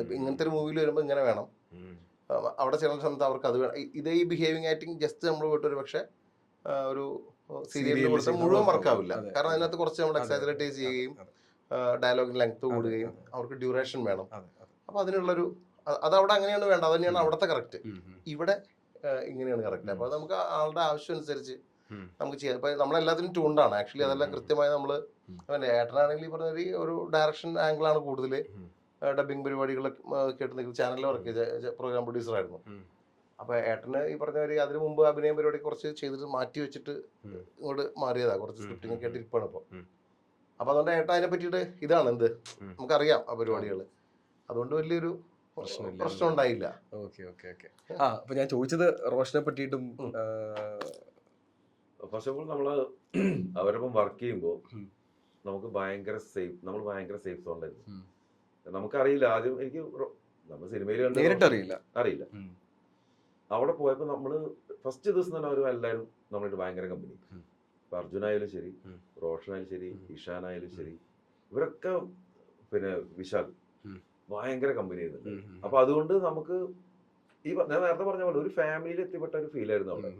ഇപ്പൊ ഇങ്ങനത്തെ ഒരു മൂവിയിൽ വരുമ്പോൾ ഇങ്ങനെ വേണം, അവിടെ ചെല്ലുന്ന സമയത്ത് അവർക്ക് അത് വേണം. ഇതേ ഈ ബിഹേവിങ് ആക്ടിങ് ജസ്റ്റ് നമ്മൾ പോയിട്ടൊരു പക്ഷെ ഒരു സീരിയലിൽ കൊടുത്താൽ മുഴുവൻ വർക്കാവില്ല. കാരണം അതിനകത്ത് കുറച്ച് നമ്മൾ എക്സാജറേറ്റ് ചെയ്യുകയും ഡയലോഗിന് ലെങ്ത് കൂടുകയും അവർക്ക് ഡ്യൂറേഷൻ വേണം. അപ്പൊ അതിനുള്ളൊരു അതവിടെ അങ്ങനെയാണ് വേണ്ടത്, അത് തന്നെയാണ് അവിടുത്തെ കറക്റ്റ്. ഇവിടെ ഇങ്ങനെയാണ് കറക്റ്റ്. അപ്പൊ നമുക്ക് ആളുടെ ആവശ്യം അനുസരിച്ച് നമുക്ക് ചെയ്യാം. ഇപ്പൊ നമ്മളെല്ലാത്തിനും ട്യൂൺഡാണ് ആക്ച്വലി. അതെല്ലാം കൃത്യമായി നമ്മള് ഏട്ടനാണെങ്കിൽ ഈ പറഞ്ഞ ഒരു ഡയറക്ഷൻ ആംഗിളാണ് കൂടുതൽ, ഡബിങ് പരിപാടികളൊക്കെ കേട്ട് നിൽക്കുന്ന ചാനലിൽ വർക്ക് ചെയ്ത പ്രോഗ്രാം പ്രൊഡ്യൂസർ ആയിരുന്നു. അപ്പൊ ഏട്ടന് ഈ പറഞ്ഞ ഒരു അതിനു മുമ്പ് അഭിനയ പരിപാടി കുറച്ച് ചെയ്തിട്ട് മാറ്റി വെച്ചിട്ട് ഇങ്ങോട്ട് മാറിയതാ. കുറച്ച് സ്ക്രിപ്റ്റിംഗ് ഒക്കെ ആയിട്ട് ഇരിപ്പാണ് ഇപ്പൊ. അപ്പൊ അതുകൊണ്ട് ഏട്ടൻ അതിനെ പറ്റിയിട്ട് ഇതാണ് എന്ത് നമുക്കറിയാം ആ പരിപാടികള്. അതുകൊണ്ട് വലിയൊരു പ്രശ്നം ഉണ്ടായില്ല. Okay okay okay. ആ അപ്പൊ ഞാൻ ചോദിച്ചത് റോഷനെ പറ്റിയിട്ടും ഫസ്റ്റ് ഓഫ് ഓൾ നമ്മള് അവരൊപ്പം വർക്ക് ചെയ്യുമ്പോൾ നമുക്ക് നമ്മൾ ഭയങ്കര സേഫ് സോണിലായിരുന്നു. നമുക്കറിയില്ല ആദ്യം എനിക്ക് നമ്മൾ സിനിമയിൽ നേരിട്ട് അറിയില്ല. അവിടെ പോയപ്പോൾ നമ്മള് ഫസ്റ്റ് ദിവസം തന്നെ അവർ എല്ലാവരും നമ്മളായിട്ട് ഭയങ്കര കമ്പനി. ഇപ്പൊ അർജുനായാലും ശരി, റോഷനായാലും ശരി, ഇഷാനായാലും ശരി, ഇവരൊക്കെ പിന്നെ വിശാൽ ഭയങ്കര കമ്പനി ആയിരുന്നു. അപ്പൊ അതുകൊണ്ട് നമുക്ക് ഞാൻ നേരത്തെ പറഞ്ഞ പോലെ ഒരു ഫാമിലിയിൽ എത്തിപ്പെട്ട ഒരു ഫീൽ ആയിരുന്നു അവിടെ.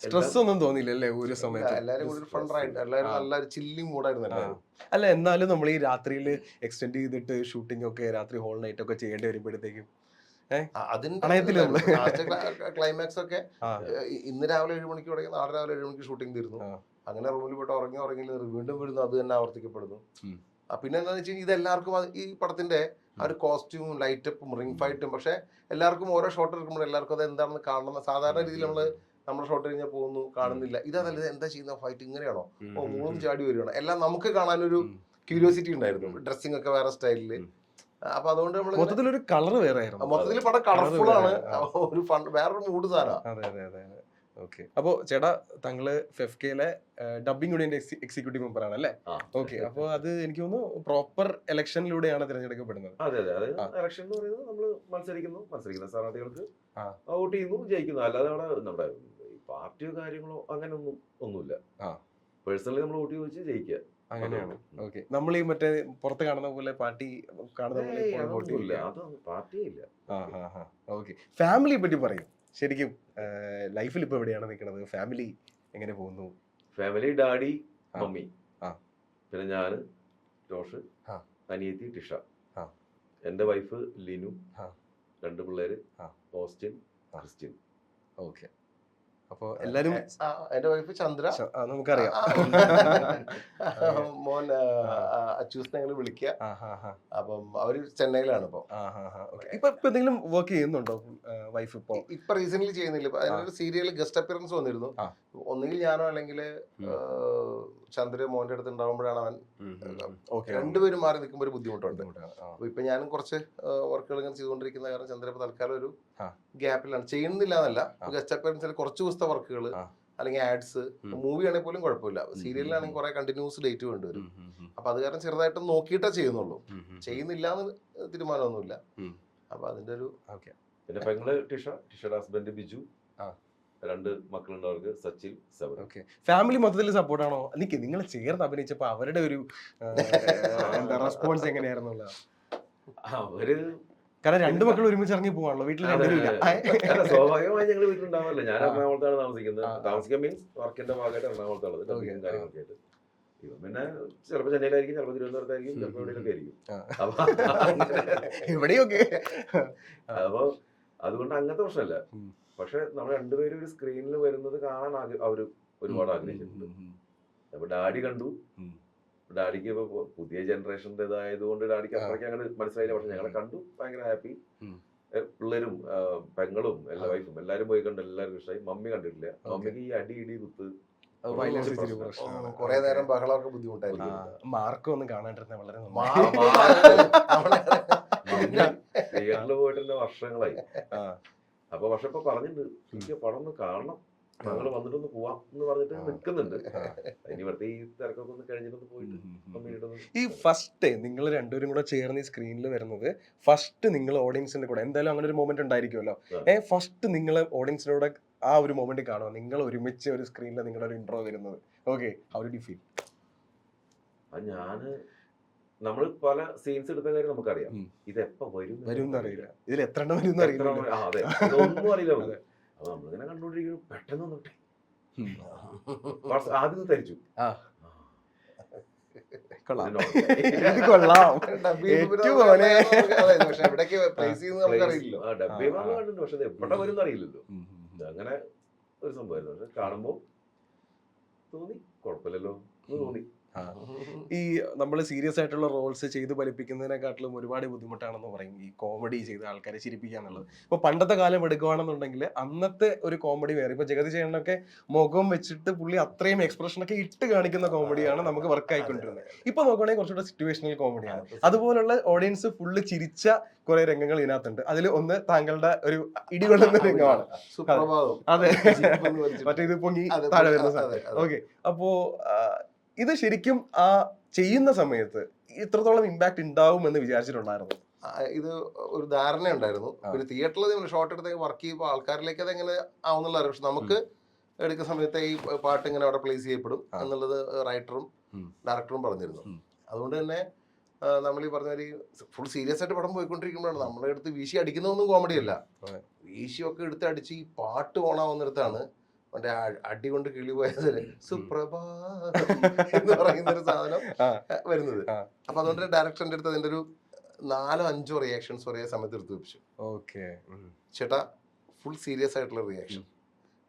സ്ട്രെസ് ഒന്നും തോന്നിയില്ലല്ലേ ഒരു സമയത്ത്? എല്ലാരും കൂടി ഫണ്ടായിട്ട് എല്ലാവരും നല്ല ചില്ലിങ് മൂഡായിരുന്നു. അല്ല എന്നാലും നമ്മൾ ഈ രാത്രിയിൽ എക്സ്റ്റെൻഡ് ചെയ്തിട്ട് ഷൂട്ടിംഗ് ഒക്കെ രാത്രി ഹോൾ നൈറ്റ് ഒക്കെ ചെയ്യേണ്ടി വരുമ്പോഴത്തേക്കും ക്ലൈമാക്സ് ഒക്കെ ഇന്ന് രാവിലെ 7 മണിക്ക് തുടങ്ങി നാളെ രാവിലെ 7 മണിക്ക് ഷൂട്ടിംഗ് തീർന്നു. അങ്ങനെ റൂമിൽ പോയിട്ട് ഉറങ്ങിയില്ല, വീണ്ടും വരുന്നു, അത് തന്നെ ആവർത്തിക്കപ്പെടുന്നു. പിന്നെ എന്താണെന്ന് വെച്ച് കഴിഞ്ഞാൽ ഇതെല്ലാവർക്കും ഈ പടത്തിന്റെ ആ ഒരു കോസ്റ്റ്യൂമും ലൈറ്റപ്പും റിംഗ് ഫൈറ്റും, പക്ഷെ എല്ലാവർക്കും ഓരോ ഷോട്ട് എടുക്കുമ്പോൾ എല്ലാവർക്കും അത് എന്താണെന്ന് കാണണം. സാധാരണ രീതിയിൽ നമ്മുടെ ഷോട്ട് കഴിഞ്ഞാൽ പോകുന്നു, കാണുന്നില്ല. ഇതല്ല എന്താ ചെയ്യുന്ന ഫൈറ്റ് ഇങ്ങനെയാണോ, മൂന്നും ചാടി വരികയാണോ, എല്ലാം നമുക്ക് കാണാനൊരു ക്യൂരിയോസിറ്റി ഉണ്ടായിരുന്നു. ഡ്രസ്സിംഗ് ഒക്കെ വേറെ സ്റ്റൈലില്. അപ്പൊ അതുകൊണ്ട് നമ്മൾ മൊത്തത്തിലൊരു കളർ വേറെ ആയിരുന്നു. മൊത്തത്തിൽ പടം കളർഫുൾ ആണ്, ഒരു വേറൊരു മൂഡ് സാധനം. ഓക്കെ. അപ്പോ ചേട്ടാ താങ്കള് ഫെഫ്കയിലെ ഡബിംഗ് യൂണിയന്റെ എക്സിക്യൂട്ടീവ് മെമ്പർ ആണ് അല്ലേ? ഓക്കെ. അപ്പൊ അത് എനിക്ക് തോന്നുന്നു പ്രോപ്പർ ഇലക്ഷനിലൂടെയാണ് തിരഞ്ഞെടുക്കപ്പെടുന്നത്. അതെ അതെ. അതായത് ഇലക്ഷൻ എന്ന് പറയുന്നത് നമ്മൾ മത്സരിക്കുന്ന സ്ഥാനാർത്ഥികൾക്ക് വോട്ട് ചെയ്യുന്നു, ജയിക്കുന്നു. അല്ലാതെ അവിടെ നമ്മുടെ പാർട്ടിയോ കാര്യങ്ങളോ അങ്ങനെ ഒന്നുമില്ല. പേഴ്സണലി നമ്മൾ വോട്ട് ചോദിച്ച് ജയിക്കുക, അങ്ങനെയാണ്. ഓക്കെ. നമ്മൾ ഈ മറ്റേ പുറത്ത് കാണുന്ന പോലെ പാർട്ടി കാണുന്ന പോലെ പാർട്ടിയേ ഇല്ല. ഓക്കെ. ഫാമിലിയെ പറ്റി പറയും. ശരിക്കും ലൈഫിൽ ഇപ്പൊ എവിടെയാണ് നിൽക്കുന്നത്? ഫാമിലി എങ്ങനെ പോകുന്നു? ഫാമിലി ഡാഡി, മമ്മി, പിന്നെ ഞാന്, ജോഷ്, അനിയത്തി ടിഷ, എന്റെ വൈഫ് ലിനു, 2 പിള്ളേര് ഓസ്റ്റിൻ, ക്രിസ്ത്യൻ. ഓക്കെ. അപ്പൊ എല്ലാരും എന്റെ വൈഫ് ചന്ദ്ര, നമുക്കറിയാം, മോൻ അച്ചൂസ് ഞങ്ങൾ വിളിക്കുക. അപ്പം അവര് ചെന്നൈയിലാണ് ഇപ്പൊ എന്തെങ്കിലും വർക്ക് ചെയ്യുന്നുണ്ടോ വൈഫ്? ഇപ്പൊ റീസെന്റ് ചെയ്യുന്നില്ല. അതിനൊരു സീരിയൽ ഗസ്റ്റ് അപ്പിയറൻസ് വന്നിരുന്നു. ഒന്നുകിൽ ഞാനോ അല്ലെങ്കിൽ ചന്ദ്ര മോന്റെ അടുത്ത് ഉണ്ടാവുമ്പോഴാണ് അവൻ. രണ്ടുപേരും മാറി നിൽക്കുമ്പോൾ ഒരു ബുദ്ധിമുട്ടുണ്ട്. ഇപ്പൊ ഞാനും കുറച്ച് വർക്കുകൾ ഇങ്ങനെ ചെയ്തുകൊണ്ടിരിക്കുന്ന കാരണം ചന്ദ്ര ഇപ്പൊ തൽക്കാലം ഒരു ഗ്യാപ്പിലാണ്. ചെയ്യുന്നില്ല എന്നല്ല, ഗസ്റ്റ് അപ്പിയറൻസിൽ കുറച്ച് ദിവസത്തെ വർക്കുകൾ അല്ലെങ്കിൽ ആഡ്സ്, മൂവി ആണെങ്കിൽ പോലും കുഴപ്പമില്ല. സീരിയലിലാണെങ്കിൽ കുറെ കണ്ടിന്യൂസ് ഡേറ്റ് വേണ്ടിവരും. അപ്പൊ അത് കാരണം ചെറുതായിട്ട് നോക്കിയിട്ടേ ചെയ്യുന്നുള്ളൂ, ചെയ്യുന്നില്ല എന്ന് തീരുമാനമൊന്നുമില്ല. അപ്പൊ അതിന്റെ ഒരു പിന്നെ പെങ്ങള് ടിഷയുടെ ഹസ്ബൻഡ് ബിജു, 2 മക്കളുണ്ട് അവർക്ക്, സച്ചിൻ, സെവൻ. ഫാമിലി മൊത്തത്തിൽ സപ്പോർട്ടാണോ? നിങ്ങൾ ചേർന്ന് അഭിനയിച്ചപ്പോ അവരുടെ ഒരു റെസ്പോൺസ് എങ്ങനെയായിരുന്നു? അവര് കാരണം 2 മക്കൾ ഒരുമിച്ച് ഇറങ്ങി പോവാണല്ലോ വീട്ടിൽ. സ്വാഭാവികമായി ഞങ്ങൾ വീട്ടിലുണ്ടാവാറില്ല. ഞാൻ എറണാകുളത്താണ് താമസിക്കുന്നത്. താമസിക്കാൻ മീൻസ് വർക്കിന്റെ ഭാഗമായിട്ട് എറണാകുളത്തുള്ളത്, കാര്യങ്ങളൊക്കെ ആയിട്ട്. ഇവൻ പിന്നെ ചിലപ്പോ ചെന്നൈയിലായിരിക്കും, ചിലപ്പോ തിരുവനന്തപുരത്തായിരിക്കും, ചിലപ്പോ എവിടെയൊക്കെ ആയിരിക്കും. എവിടെയൊക്കെ. അപ്പൊ അതുകൊണ്ട് അങ്ങനത്തെ പ്രശ്നമല്ല. പക്ഷെ നമ്മൾ 2 പേരും ഒരു സ്ക്രീനിൽ വരുന്നത് കാണാൻ അവര് ഒരുപാട് ആഗ്രഹിച്ചിട്ടുണ്ട്. അപ്പൊ ഡാഡി കണ്ടു. ഡാഡിക്ക് ഇപ്പൊ പുതിയ ജനറേഷൻ്റെതായതുകൊണ്ട് ഡാഡിക്ക് അത്രയ്ക്ക് അങ്ങനെ മനസ്സിലായില്ല. പക്ഷെ ഞങ്ങളെ കണ്ടു, ഭയങ്കര ഹാപ്പി. പിള്ളേരും പെങ്ങളും എല്ലാ വൈഫും എല്ലാരും പോയി കണ്ടു, എല്ലാവർക്കും ഇഷ്ടമായി. മമ്മി കണ്ടിട്ടില്ല. മമ്മിക്ക് ഈ അടി ഇടി കുത്ത് കുറെ നേരം ബഹളമൊക്കെ ബുദ്ധിമുട്ടായിരുന്നു. മാർക്ക് ഒന്നും കാണാണ്ടിരുന്ന വളരെ തിയേറ്ററിൽ പോയിട്ട് വർഷങ്ങളായി. അപ്പൊ പക്ഷെ ഇപ്പൊ പറഞ്ഞിട്ടുണ്ട്, എനിക്ക് പടം ഒന്ന് കാണണം, ഞങ്ങൾ വന്നിട്ടൊന്ന് പോവാം എന്ന് പറഞ്ഞിട്ട് നിൽക്കുന്നുണ്ട്. ഇനി വെറുതെ ഈ തിരക്കൊക്കെ ഒന്ന് കഴിഞ്ഞിട്ടൊന്ന് പോയിട്ട്. ഈ ഫസ്റ്റ് നിങ്ങൾ രണ്ടുപേരും കൂടെ ചേർന്ന് ഈ സ്ക്രീനിൽ വരുന്നത്, ഫസ്റ്റ് നിങ്ങൾ ഓഡിയൻസിന്റെ കൂടെ എന്തായാലും അങ്ങനെ ഒരു മൊമെന്റ് ഉണ്ടായിരിക്കുമല്ലോ. ഫസ്റ്റ് നിങ്ങൾ ഓഡിയൻസിനോട് ആ ഒരു മൊമെന്റ് കാണുക, നിങ്ങൾ ഒരുമിച്ച് ഒരു സ്ക്രീനിൽ നിങ്ങളുടെ ഒരു ഇൻട്രോ വരുന്നത്. Okay, how did you feel? നമ്മൾ പല സീൻസ് എടുത്ത കാര്യം നമുക്കറിയാം, ഇത് എപ്പോ വരും അറിയില്ല, ഇതിൽ എത്ര എണ്ണം വരും അറിയില്ല. അതെ, ഇതൊന്നും അറിയില്ല. അപ്പൊ നമ്മളിങ്ങനെ കണ്ടോണ്ടിരിക്കുന്നു, പെട്ടെന്ന് വന്നോട്ടെ ആദ്യം തരിച്ചു. പക്ഷെ എവിടെ വരും അറിയില്ലല്ലോ. അങ്ങനെ ഒരു സംഭവമായിരുന്നു. പക്ഷെ കാണുമ്പോ തോന്നി കുഴപ്പമില്ലല്ലോ എന്ന് തോന്നി. ഈ നമ്മൾ സീരിയസ് ആയിട്ടുള്ള റോൾസ് ചെയ്ത് ഫലിപ്പിക്കുന്നതിനെക്കാട്ടിലും ഒരുപാട് ബുദ്ധിമുട്ടാണെന്ന് പറയും ഈ കോമഡി ചെയ്ത് ആൾക്കാരെ ചിരിപ്പിക്കുക എന്നുള്ളത്. ഇപ്പൊ പണ്ടത്തെ കാലം എടുക്കുകയാണെന്നുണ്ടെങ്കിൽ അന്നത്തെ ഒരു കോമഡി വേറെ. ഇപ്പൊ ജഗതി ചേട്ടനൊക്കെ മുഖം വെച്ചിട്ട് പുള്ളി അത്രയും എക്സ്പ്രഷൻ ഒക്കെ ഇട്ട് കാണിക്കുന്ന കോമഡിയാണ് നമുക്ക് വർക്ക് ആയിക്കൊണ്ടിരുന്നത്. ഇപ്പൊ നോക്കുകയാണെങ്കിൽ കുറച്ചുകൂടെ സിറ്റുവേഷണൽ കോമഡിയാണ്. അതുപോലുള്ള ഓഡിയൻസ് ഫുള്ള് ചിരിച്ച കുറെ രംഗങ്ങൾ ഇതിനകത്തുണ്ട്. അതിൽ ഒന്ന് താങ്കളുടെ ഒരു ഇടികൊള്ളുന്ന രംഗമാണ്. അതെ, മറ്റേ ഇത് പൊങ്ങി താഴെ വരുന്ന സാധനം. ഓക്കെ, അപ്പോ ഇത് ശരിക്കും ആ ചെയ്യുന്ന സമയത്ത് ഇത്രത്തോളം ഇമ്പാക്ട് ഉണ്ടാവും എന്ന് വിചാരിച്ചിട്ടുണ്ടായിരുന്നു? ഇത് ഒരു ധാരണ ഉണ്ടായിരുന്നു. പിന്നെ തിയേറ്ററിൽ ഷോർട്ട് എടുത്ത് വർക്ക് ചെയ്യുമ്പോൾ ആൾക്കാരിലേക്ക് അത് എങ്ങനെ ആവുന്നുള്ള അറിയാം. പക്ഷെ നമുക്ക് എടുക്കുന്ന സമയത്ത് ഈ പാട്ട് ഇങ്ങനെ അവിടെ പ്ലേസ് ചെയ്യപ്പെടും എന്നുള്ളത് റൈറ്ററും ഡയറക്ടറും പറഞ്ഞിരുന്നു. അതുകൊണ്ട് തന്നെ നമ്മൾ ഈ പറഞ്ഞ ഫുൾ സീരിയസ് ആയിട്ട് പടം പോയിക്കൊണ്ടിരിക്കുമ്പോഴാണ് നമ്മളെ എടുത്ത് വീശി അടിക്കുന്നതൊന്നും കോമഡി അല്ല. വീശിയൊക്കെ എടുത്ത് അടിച്ച് ഈ പാട്ട് ഓണാവുന്നിടത്താണ് മറ്റേ അടി കൊണ്ട് കിളി പോയത് സുപ്രഭാതം എന്ന് പറയുന്ന ഒരു സാധനം വരുന്നത്. അപ്പൊ അതുകൊണ്ട് ഡയറക്ടറിന്റെ അടുത്ത് അതിന്റെ ഒരു 4-5 റിയാക്ഷൻസ് ഒരേ സമയത്ത് എടുത്ത് വെച്ചു. ഓക്കെ, ചേട്ടാ ഫുൾ സീരിയസ് ആയിട്ടുള്ള റിയാക്ഷൻ,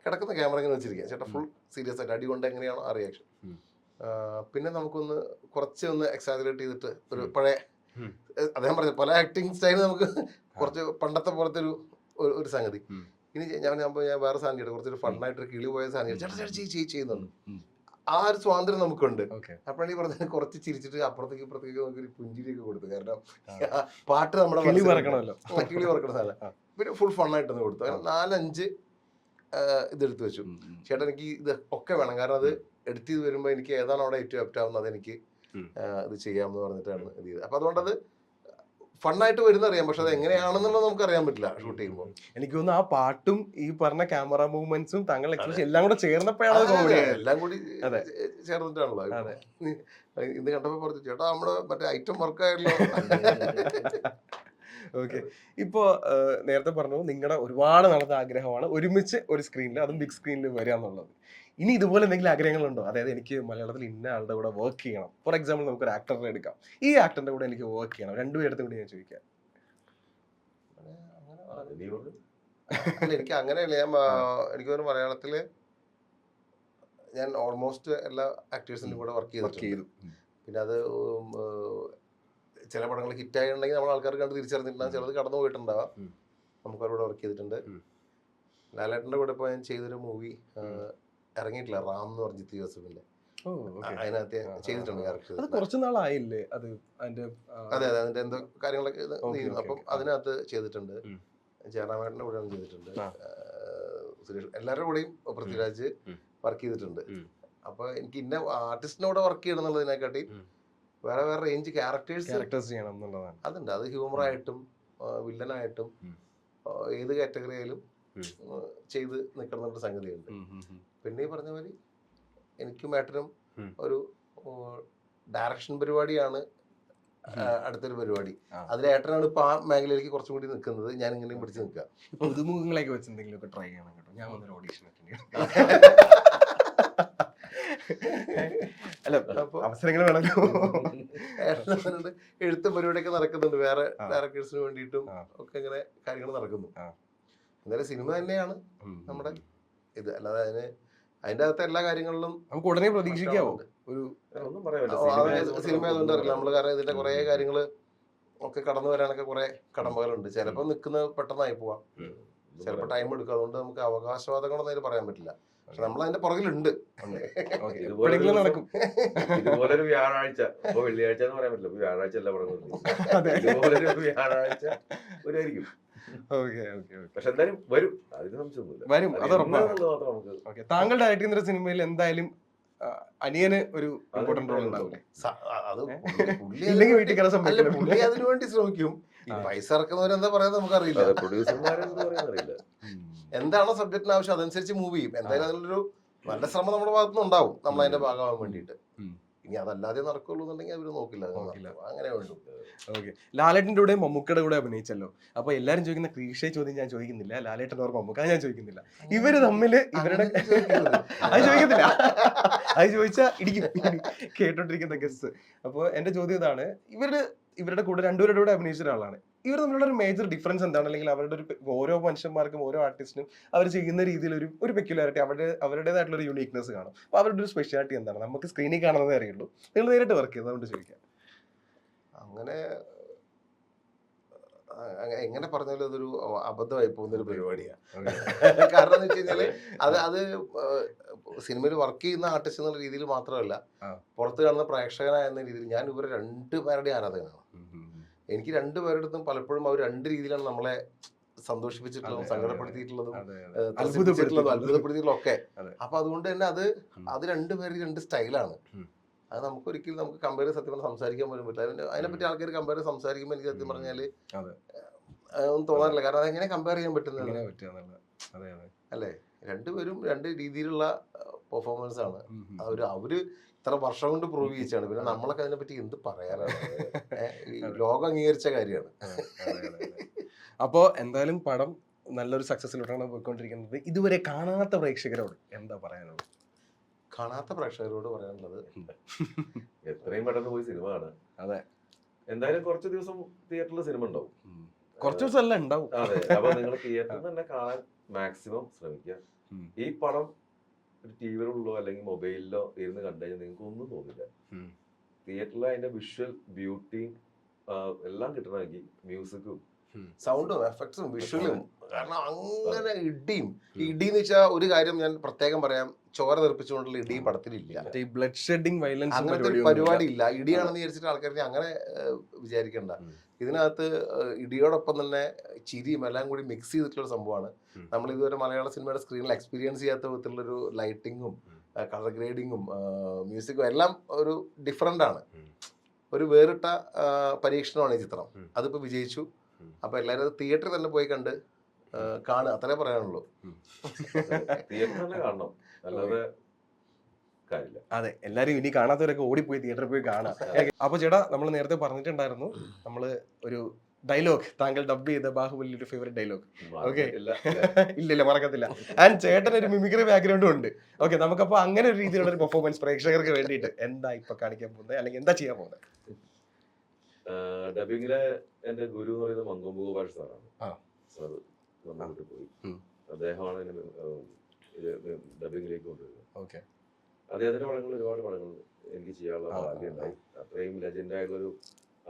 കിടക്കുന്ന ക്യാമറ ഇങ്ങനെ വെച്ചിരിക്കുക, ചേട്ടാ ഫുൾ സീരിയസ് ആയിട്ട് അടി കൊണ്ട് എങ്ങനെയാണോ ആ റിയാക്ഷൻ. പിന്നെ നമുക്കൊന്ന് കുറച്ചൊന്ന് എക്സാജറേറ്റ് ചെയ്തിട്ട് ഒരു പഴയ അദ്ദേഹം പറഞ്ഞ പല ആക്ടിങ് സ്റ്റൈൽ നമുക്ക് കുറച്ച് പണ്ടത്തെ പോലത്തെ ഒരു സംഗതി. ഇനി ഞാൻ വേറെ സാധനം ചെയ്യട്ടെ, കുറച്ചൊരു ഫണ്ണായിട്ട് കിളി പോയ സാധനം ചേട്ടാ ചെയ്യുന്നുണ്ട്. ആ ഒരു സ്വാതന്ത്ര്യം നമുക്കുണ്ട്. അപ്പോഴാണ് ഈ പറഞ്ഞ കുറച്ച് ചിരിച്ചിട്ട് അപ്പുറത്തേക്ക് ഇപ്പുറത്തേക്ക് നമുക്ക് പുഞ്ചിരിയൊക്കെ കൊടുത്തു. കാരണം പാട്ട് നമ്മുടെ കിളി പറക്കണ സാധനം. പിന്നെ ഫുൾ ഫണ്ണായിട്ടൊന്ന് കൊടുത്തു. 4-5 ഇതെടുത്ത് വെച്ചു. ചേട്ടാ എനിക്ക് ഇത് ഒക്കെ വേണം, കാരണം അത് എഡിറ്റ് ചെയ്ത് വരുമ്പോൾ എനിക്ക് ഏതാണ് അവിടെ ഏറ്റവും ആപ്റ്റ് ആവുന്നത് അതെനിക്ക് ഇത് ചെയ്യാമെന്ന് പറഞ്ഞിട്ടാണ് ഇത് ചെയ്തത്. അപ്പൊ അതുകൊണ്ടത് ഫണ്ണായിട്ട് വരുന്ന അറിയാം. പക്ഷെ അത് എങ്ങനെയാണെന്നുള്ളത് നമുക്ക് അറിയാൻ പറ്റില്ല ഷൂട്ട് ചെയ്യുമ്പോൾ. എനിക്ക് തോന്നുന്നു ആ പാട്ടും ഈ പറഞ്ഞ ക്യാമറ മൂവ്മെന്റ്സും താങ്കളുടെ എക്സ്പ്രഷൻ എല്ലാം കൂടെ ചേർന്നപ്പോഴാണ് എല്ലാം കൂടി ചേർന്നിട്ടാണല്ലോ. ഇത് കണ്ടപ്പോ പറഞ്ഞു ചേട്ടാ നമ്മുടെ മറ്റേ ഐറ്റം വർക്കായല്ലോ. ഓക്കെ, ഇപ്പോ നേരത്തെ പറഞ്ഞു നിങ്ങളുടെ ഒരുപാട് നടന്ന ആഗ്രഹമാണ് ഒരുമിച്ച് ഒരു സ്ക്രീനിൽ, അതും ബിഗ് സ്ക്രീനിൽ വരിക എന്നുള്ളത്. ഇനി ഇതുപോലെ എന്തെങ്കിലും ആഗ്രഹങ്ങളുണ്ടോ? അതായത് എനിക്ക് മലയാളത്തിൽ ഇന്ന ആളുടെ കൂടെ വർക്ക് ചെയ്യണം. ഫോർ എക്സാമ്പിൾ നമുക്കൊരു ആക്ടറിനെ എടുക്കാം, ഈ ആക്ടറിന്റെ കൂടെ എനിക്ക് വർക്ക് ചെയ്യണം, രണ്ടുപേരുടെ കൂടി ഞാൻ ചോദിക്കാം. എനിക്ക് അങ്ങനെയല്ല, എനിക്ക് തോന്നുന്നു മലയാളത്തില് ഞാൻ ഓൾമോസ്റ്റ് എല്ലാ ആക്ടേഴ്സിന്റെ കൂടെ വർക്ക് ചെയ്തു. പിന്നെ അത് ചില പടങ്ങൾ ഹിറ്റായിട്ടുണ്ടെങ്കിൽ നമ്മൾ ആൾക്കാർ കണ്ട് തിരിച്ചറിഞ്ഞിട്ടുണ്ടാകും, ചിലത് കടന്നു പോയിട്ടുണ്ടാവാം. നമുക്ക് അവരോട് വർക്ക് ചെയ്തിട്ടുണ്ട്. ലാലേട്ടൻ്റെ കൂടെ ഇപ്പോൾ ഞാൻ ചെയ്തൊരു മൂവി ഇറങ്ങിയിട്ടില്ല, റാം എന്ന് പറഞ്ഞ ജിത്തു ജോസഫിന്റെ, അതിനകത്ത് ചെയ്തിട്ടുണ്ട് ക്യാരക്ടർ. കുറച്ച് നാളായില്ലേ അത്? അതെ അതെ, അതിന്റെ എന്തോ കാര്യങ്ങളൊക്കെ അപ്പം അതിനകത്ത് ചെയ്തിട്ടുണ്ട്. ജയറാമേട്ടന്റെ കൂടെ ചെയ്തിട്ടുണ്ട്, സുരേഷ്, എല്ലാവരുടെ കൂടെയും പൃഥ്വിരാജ് വർക്ക് ചെയ്തിട്ടുണ്ട്. അപ്പൊ എനിക്ക് ഇന്ന ആർട്ടിസ്റ്റിന്റെ കൂടെ വർക്ക് ചെയ്യണം എന്നുള്ളതിനെക്കാട്ടി വേറെ വേറെ റേഞ്ച് ക്യാരക്ടേഴ്സ് ചെയ്യണം എന്നുള്ളതാണ്. അതുണ്ട്. അത് ഹ്യൂമറായിട്ടും വില്ലനായിട്ടും ഏത് കാറ്റഗറി ആയാലും ചെയ്ത് നിൽക്കുന്ന സംഗതിയുണ്ട്. പിന്നെ ഈ പറഞ്ഞ മാതിരി എനിക്കും ഏട്ടനും ഒരു ഡയറക്ഷൻ പരിപാടിയാണ് അടുത്തൊരു പരിപാടി. അതിൽ ഏട്ടനാണ് ഇപ്പൊ ആ മേഖലയിലേക്ക് കുറച്ചും കൂടി നിൽക്കുന്നത്, ഞാൻ ഇങ്ങനെയും പിടിച്ച് നിൽക്കുക. പുതുമുഖങ്ങളെയൊക്കെ വെച്ച് എന്തെങ്കിലുമൊക്കെ ട്രൈ ചെയ്യണം കേട്ടോ, ഞാൻ വന്നൊരു ഓഡീഷൻ അല്ല, അവസരങ്ങൾ വേണമല്ലോ. എഴുത്ത് പരിപാടിയൊക്കെ നടക്കുന്നുണ്ട്, വേറെ ഡയറക്ടേഴ്സിന് വേണ്ടിയിട്ടും ഒക്കെ ഇങ്ങനെ കാര്യങ്ങൾ നടക്കുന്നു. എന്നാലും സിനിമ തന്നെയാണ് നമ്മുടെ ഇത്, അല്ലാതെ അതിന്റെ അകത്തെ എല്ലാ കാര്യങ്ങളിലും നമുക്ക് ഉടനെ പ്രതീക്ഷിക്കാവോ ഒരു സിനിമ? അതുകൊണ്ട് അറിയില്ല നമ്മൾ, കാരണം ഇതിന്റെ കുറെ കാര്യങ്ങള് ഒക്കെ കടന്നു വരാനൊക്കെ കുറെ കടമ്പകളുണ്ട്. ചിലപ്പോ നിൽക്കുന്നത് പെട്ടെന്നായി പോവാം, ചിലപ്പോ ടൈം എടുക്കും. അതുകൊണ്ട് നമുക്ക് അവകാശവാദങ്ങളൊന്നും അതിൽ പറയാൻ പറ്റില്ല. പക്ഷെ നമ്മൾ അതിന്റെ പുറകിലുണ്ട്. ഇതുപോലൊരു വ്യാഴാഴ്ച, ഇപ്പൊ വെള്ളിയാഴ്ച എന്ന് പറയാൻ പറ്റില്ല, വ്യാഴാഴ്ച എല്ലാ പടങ്ങളും ഇതുപോലൊരു വ്യാഴാഴ്ച വരുമായിരിക്കും. പക്ഷെ എന്തായാലും വരും, അതിന് സംശയമൊന്നുമില്ല, വരും. നമുക്ക് താങ്കൾ ഡയറക്ട് ചെയ്യുന്ന സിനിമയിൽ എന്തായാലും അനിയന് ഒരു ഇമ്പോർട്ടന്റ് റോൾ ഉണ്ടാവില്ലേ? പുള്ളി അതിനു വേണ്ടി ശ്രമിക്കും. പൈസ ഇറക്കുന്നവരെന്താ പറയാൻ നമുക്കറിയില്ല, പ്രൊഡ്യൂസർമാരെന്താ പറയാനറിയില്ല. എന്താണോ സബ്ജക്റ്റിന് ആവശ്യം അതനുസരിച്ച് മൂവ് ചെയ്യും. എന്തായാലും അതിലൊരു നല്ല ശ്രമം നമ്മുടെ ഭാഗത്തുനിന്ന് ഉണ്ടാവും, നമ്മൾ അതിന്റെ ഭാഗമാകാൻ വേണ്ടിയിട്ട്. ഇനി അതല്ലാതെ നടക്കുള്ളൂ എന്നുണ്ടെങ്കിൽ അവര് നോക്കില്ല, അങ്ങനെ വേണ്ടു. ഓക്കെ, ലാലേട്ടൻ്റെ കൂടെ മമ്മൂക്കയുടെ കൂടെ അഭിനയിച്ചല്ലോ. അപ്പൊ എല്ലാരും ചോദിക്കുന്ന ക്ലീഷേ ചോദ്യം ഞാൻ ചോദിക്കുന്നില്ല, ലാലേട്ടൻ ഓർ മമ്മൂക്ക ഞാൻ ചോദിക്കുന്നില്ല. ഇവര് തമ്മില് ഇവരുടെ അത് ചോദിക്കത്തില്ല, അത് ചോദിച്ചാ ഇടിക്കും കേട്ടോണ്ടിരിക്കുന്ന ഗസ്റ്റ്. അപ്പൊ എന്റെ ചോദ്യം ഇതാണ്, ഇവരുടെ കൂടെ രണ്ടുപേരുടെ കൂടെ അഭിനയിച്ച ഒരാളാണ്. ഇവർ തമ്മിലുള്ള ഒരു മേജർ ഡിഫറൻസ് എന്താണ്, അല്ലെങ്കിൽ അവരുടെ ഒരു ഓരോ മനുഷ്യന്മാർക്കും ഓരോ ആർട്ടിസ്റ്റിനും അവർ ചെയ്യുന്ന രീതിയിൽ ഒരു പെക്യുലാരിറ്റി, അവരുടേതായിട്ടുള്ള ഒരു യൂണീക്നെസ് കാണും. അപ്പോൾ അവരുടെ ഒരു സ്പെഷ്യാലിറ്റി എന്താണ്? നമുക്ക് സ്ക്രീനിൽ കാണുന്നതേ അറിയുള്ളൂ, നിങ്ങൾ നേരിട്ട് വർക്ക് ചെയ്യുന്നത് കൊണ്ട് ചോദിക്കാം. അങ്ങനെ എങ്ങനെ പറഞ്ഞാലും അതൊരു അബദ്ധമായി പോകുന്ന ഒരു പരിപാടിയാണ്. കാരണം എന്ന് വെച്ച് കഴിഞ്ഞാല് അത് സിനിമയിൽ വർക്ക് ചെയ്യുന്ന ആർട്ടിസ്റ്റ് എന്നുള്ള രീതിയിൽ മാത്രമല്ല, പുറത്ത് കാണുന്ന പ്രേക്ഷകനായ എന്ന രീതിയിൽ ഞാൻ ഇവരെ രണ്ടുപേരുടെ ആരാധകനാണ്. എനിക്ക് രണ്ടുപേരുടെ പലപ്പോഴും അവർ രണ്ട് രീതിയിലാണ് നമ്മളെ സന്തോഷിപ്പിച്ചിട്ടുള്ളതും സങ്കടപ്പെടുത്തിയിട്ടുള്ളതും അത്ഭുതപ്പെടുത്തിയിട്ടുള്ളതും ഒക്കെ. അപ്പൊ അതുകൊണ്ട് തന്നെ അത് രണ്ടുപേരും രണ്ട് സ്റ്റൈലാണ്. അത് നമുക്കൊരിക്കലും നമുക്ക് കമ്പയർ സത്യം പറഞ്ഞാൽ സംസാരിക്കാൻ പോലും പറ്റില്ല. അതിനെപ്പറ്റി ആൾക്കാർ കമ്പയർ സംസാരിക്കുമ്പോൾ എനിക്ക് സത്യം പറഞ്ഞാല് ഒന്നും തോന്നാറില്ല. കാരണം അതെങ്ങനെ കമ്പയർ ചെയ്യാൻ പറ്റുന്നത് അല്ലേ? രണ്ടുപേരും രണ്ട് രീതിയിലുള്ള പെർഫോമൻസ് ആണ്. അവര് ഇത്ര വർഷം കൊണ്ട് പ്രൂവ് ചെയ്യിച്ചാണ്. പിന്നെ നമ്മളൊക്കെ അതിനെപ്പറ്റി എന്ത് പറയാനാണ്? ലോകം അംഗീകരിച്ച കാര്യമാണ്. അപ്പോ എന്തായാലും പടം നല്ലൊരു സക്സസിലോട്ടാണ് പോയിക്കൊണ്ടിരിക്കുന്നത്. ഇതുവരെ കാണാത്ത പ്രേക്ഷകരോട് എന്താ പറയാനുള്ളത്? കാണാത്ത പ്രേക്ഷകരോട് പറയാനുള്ളത് എത്രയും പെട്ടെന്ന് പോയി സിനിമ കാണാൻ. അതെ, എന്തായാലും കുറച്ച് ദിവസം തിയേറ്ററിൽ സിനിമ ഉണ്ടാവും. കുറച്ച് ദിവസം അല്ല ഉണ്ടാവും. അതെ, അപ്പൊ നിങ്ങൾ തിയേറ്ററിൽ തന്നെ കാണാൻ മാക്സിമം ശ്രമിക്കുക. ഈ പടം ഒരു ടിവിയിലുള്ളോ അല്ലെങ്കിൽ മൊബൈലിലോ ഇരുന്ന് കണ്ടു കഴിഞ്ഞാൽ നിങ്ങൾക്ക് ഒന്നും തോന്നില്ല. തിയേറ്ററിൽ അതിന്റെ വിഷ്വൽ ബ്യൂട്ടിയും എല്ലാം കിട്ടണമെങ്കിൽ മ്യൂസിക്കും സൗണ്ടും എഫക്ട്സും വിഷ്വലും, കാരണം അങ്ങനെ ഇടിന്ന് വെച്ചാൽ ഒരു കാര്യം ഞാൻ പ്രത്യേകം പറയാം, ചോര തെറിപ്പിച്ചുകൊണ്ടുള്ള ഇടി പടത്തിലില്ല. ബ്ലഡ് ഷെഡിങ് വയലൻസ് അങ്ങനത്തെ ഒരു പരിപാടി ഇല്ല. ഇടിയാണെന്ന് വിചാരിച്ചിട്ട് ആൾക്കാർ അങ്ങനെ വിചാരിക്കണ്ട. ഇതിനകത്ത് ഇടിയോടൊപ്പം തന്നെ ചിരിയും എല്ലാം കൂടി മിക്സ് ചെയ്തിട്ടുള്ള സംഭവമാണ്. നമ്മൾ ഇതുവരെ മലയാള സിനിമയുടെ സ്ക്രീനിൽ എക്സ്പീരിയൻസ് ചെയ്യാത്ത വിധത്തിലുള്ളൊരു ലൈറ്റിങ്ങും കളർ ഗ്രേഡിങ്ങും മ്യൂസിക്കും എല്ലാം ഒരു ഡിഫറെന്റ് ആണ്. ഒരു വേറിട്ട പരീക്ഷണമാണ് ഈ ചിത്രം. അതിപ്പോ വിജയിച്ചു. അപ്പൊ എല്ലാവരും തിയേറ്ററിൽ തന്നെ പോയി കണ്ട് കാണുക, അത്രേ പറയാനുള്ളൂ. തിയേറ്ററിൽ തന്നെ കാണണം, അല്ലാതെ കാര്യമില്ല. അതെ, എല്ലാരും ഇനി കാണാത്തവരൊക്കെ ഓടിപ്പോയി തിയേറ്ററിൽ പോയി കാണാം. അപ്പൊ ചേട്ടാ, നമ്മൾ നേരത്തെ പറഞ്ഞിട്ടുണ്ടായിരുന്നു, നമ്മള് ഒരു ഡയലോഗ് താങ്കൾ ഡബ് ചെയ്ത ബാഹുബലി ഒരു ഫേവറേറ്റ് ഡയലോഗ്. ഓക്കെ, ഇല്ല മറക്കത്തില്ല. ആൻഡ് ചേട്ടൻ ഒരു മിമിക്രി ബാക്ക്ഗ്രൗണ്ടും ഉണ്ട്. ഓക്കെ, നമുക്കപ്പോ അങ്ങനെ ഒരു രീതിയിലുള്ള ഒരു പെർഫോമൻസ് പ്രേക്ഷകർക്ക് വേണ്ടിയിട്ട് എന്താ ഇപ്പൊ കാണിക്കാൻ പോകുന്നത്, അല്ലെങ്കിൽ എന്താ ചെയ്യാൻ പോകുന്നത്? ഡബിങ്ങിലെ എന്റെ ഗുരു എന്ന് പറയുന്നത് മങ്കൊമ്പ് ഗോപാൽ സാറാണ്. സാർ നമ്മളിട്ട് പോയി. അദ്ദേഹമാണ് ഡബിങ്ങിലേക്ക് കൊണ്ടുവരുന്നത്. ഓക്കെ, അദ്ദേഹത്തിന്റെ പടങ്ങൾ ഒരുപാട് പടങ്ങൾ എനിക്ക് ചെയ്യാനുള്ള ഭാഗ്യം ഉണ്ടായി. അത്രയും ലെജൻഡായിട്ടുള്ളൊരു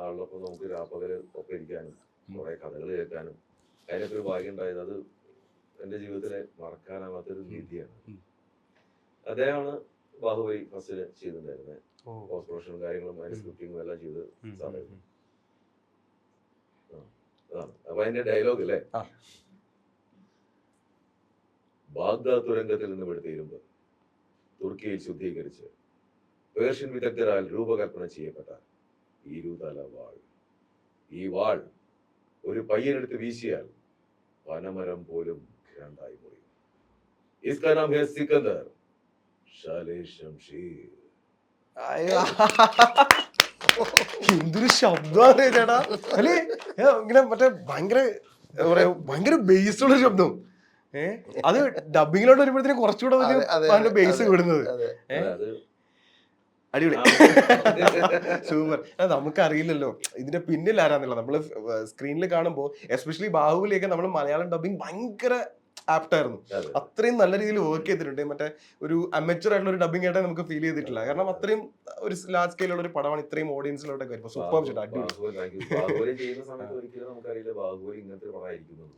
ആളുകളൊപ്പം നമുക്ക് രാപ്പകല് ഒപ്പം ഇരിക്കാനും കുറെ കഥകൾ കേൾക്കാനും അതിനൊക്കെ ഒരു ഭാഗ്യം ഉണ്ടായത് അത് എന്റെ ജീവിതത്തിലെ മറക്കാനാവാത്തൊരു രീതിയാണ്. അദ്ദേഹമാണ് ബാഹുബലി ഫസ്റ്റില് ചെയ്തിട്ടുണ്ടായിരുന്നത്. പോസ്റ്റ് പ്രൊഡക്ഷനും കാര്യങ്ങളും അതിന്റെ സ്ക്രിപ്റ്റിങ്ങും എല്ലാം ചെയ്ത് സാറായിരുന്നു. അതാണ് അപ്പൊ അതിന്റെ ഡയലോഗ് അല്ലേ, ബാഗ്ദാദ് തുരങ്കത്തിൽ നിന്നും എടുത്ത ഇരുമ്പ് തുർക്കിയിൽ ശുദ്ധീകരിച്ച് പേർഷ്യൻ വിദഗ്ധരാൽ രൂപകൽപ്പന ചെയ്യപ്പെട്ട ഇരുതല വാൾ. ഈ വാൾ ഒരു പയ്യനെടുത്ത് വീശിയാൽ പനമരം പോലും രണ്ടായി മുറിയും. ഇസ്കാ നാം ഹേ സിക്കന്ദർ ഷാലേ ശംഷീർ. എന്തൊരു ശബ്ദമാണ് ചേട്ടാ അല്ലേ? ഇങ്ങനെ മറ്റേ ഭയങ്കര ബേസ് ഉള്ള ശബ്ദം. അത് ഡബിങ്ങിലോട്ട് വരുമ്പോഴത്തേക്കും കുറച്ചുകൂടെ വലിയ ബേസ് വിടുന്നത്. അടിപൊളി, സൂപ്പർ. നമുക്കറിയില്ലല്ലോ ഇതിന്റെ പിന്നിൽ ആരാന്നുള്ളത്. നമ്മള് സ്ക്രീനിൽ കാണുമ്പോൾ എസ്പെഷ്യലി ബാഹുബലിയൊക്കെ നമ്മൾ മലയാളം ഡബിങ് ഭയങ്കര ആപ്റ്റായിരുന്നു. അത്രയും നല്ല രീതിയിൽ വർക്ക് ചെയ്തിട്ടുണ്ട്. മറ്റേ ഒരു അമേച്ചർ ആയിട്ടുള്ള ഒരു ഡബിങ് ആയിട്ട് നമുക്ക് ഫീൽ ചെയ്തിട്ടില്ല. കാരണം അത്രയും ഒരു ലാർജ് സ്കെയിലുള്ള ഒരു പടമാണ് ഇത്രയും ഓഡിയൻസിലോട്ടൊക്കെ വരുമ്പോൾ. സൂപ്പർ ചേട്ടാ, ബാഹുബലി ചെയ്യുന്ന സമയത്ത് ഒരിക്കലും നമുക്കറിയില്ല ബാഹുബലി ഇങ്ങനത്തെ ഒരു പടമായിരിക്കുന്നത്.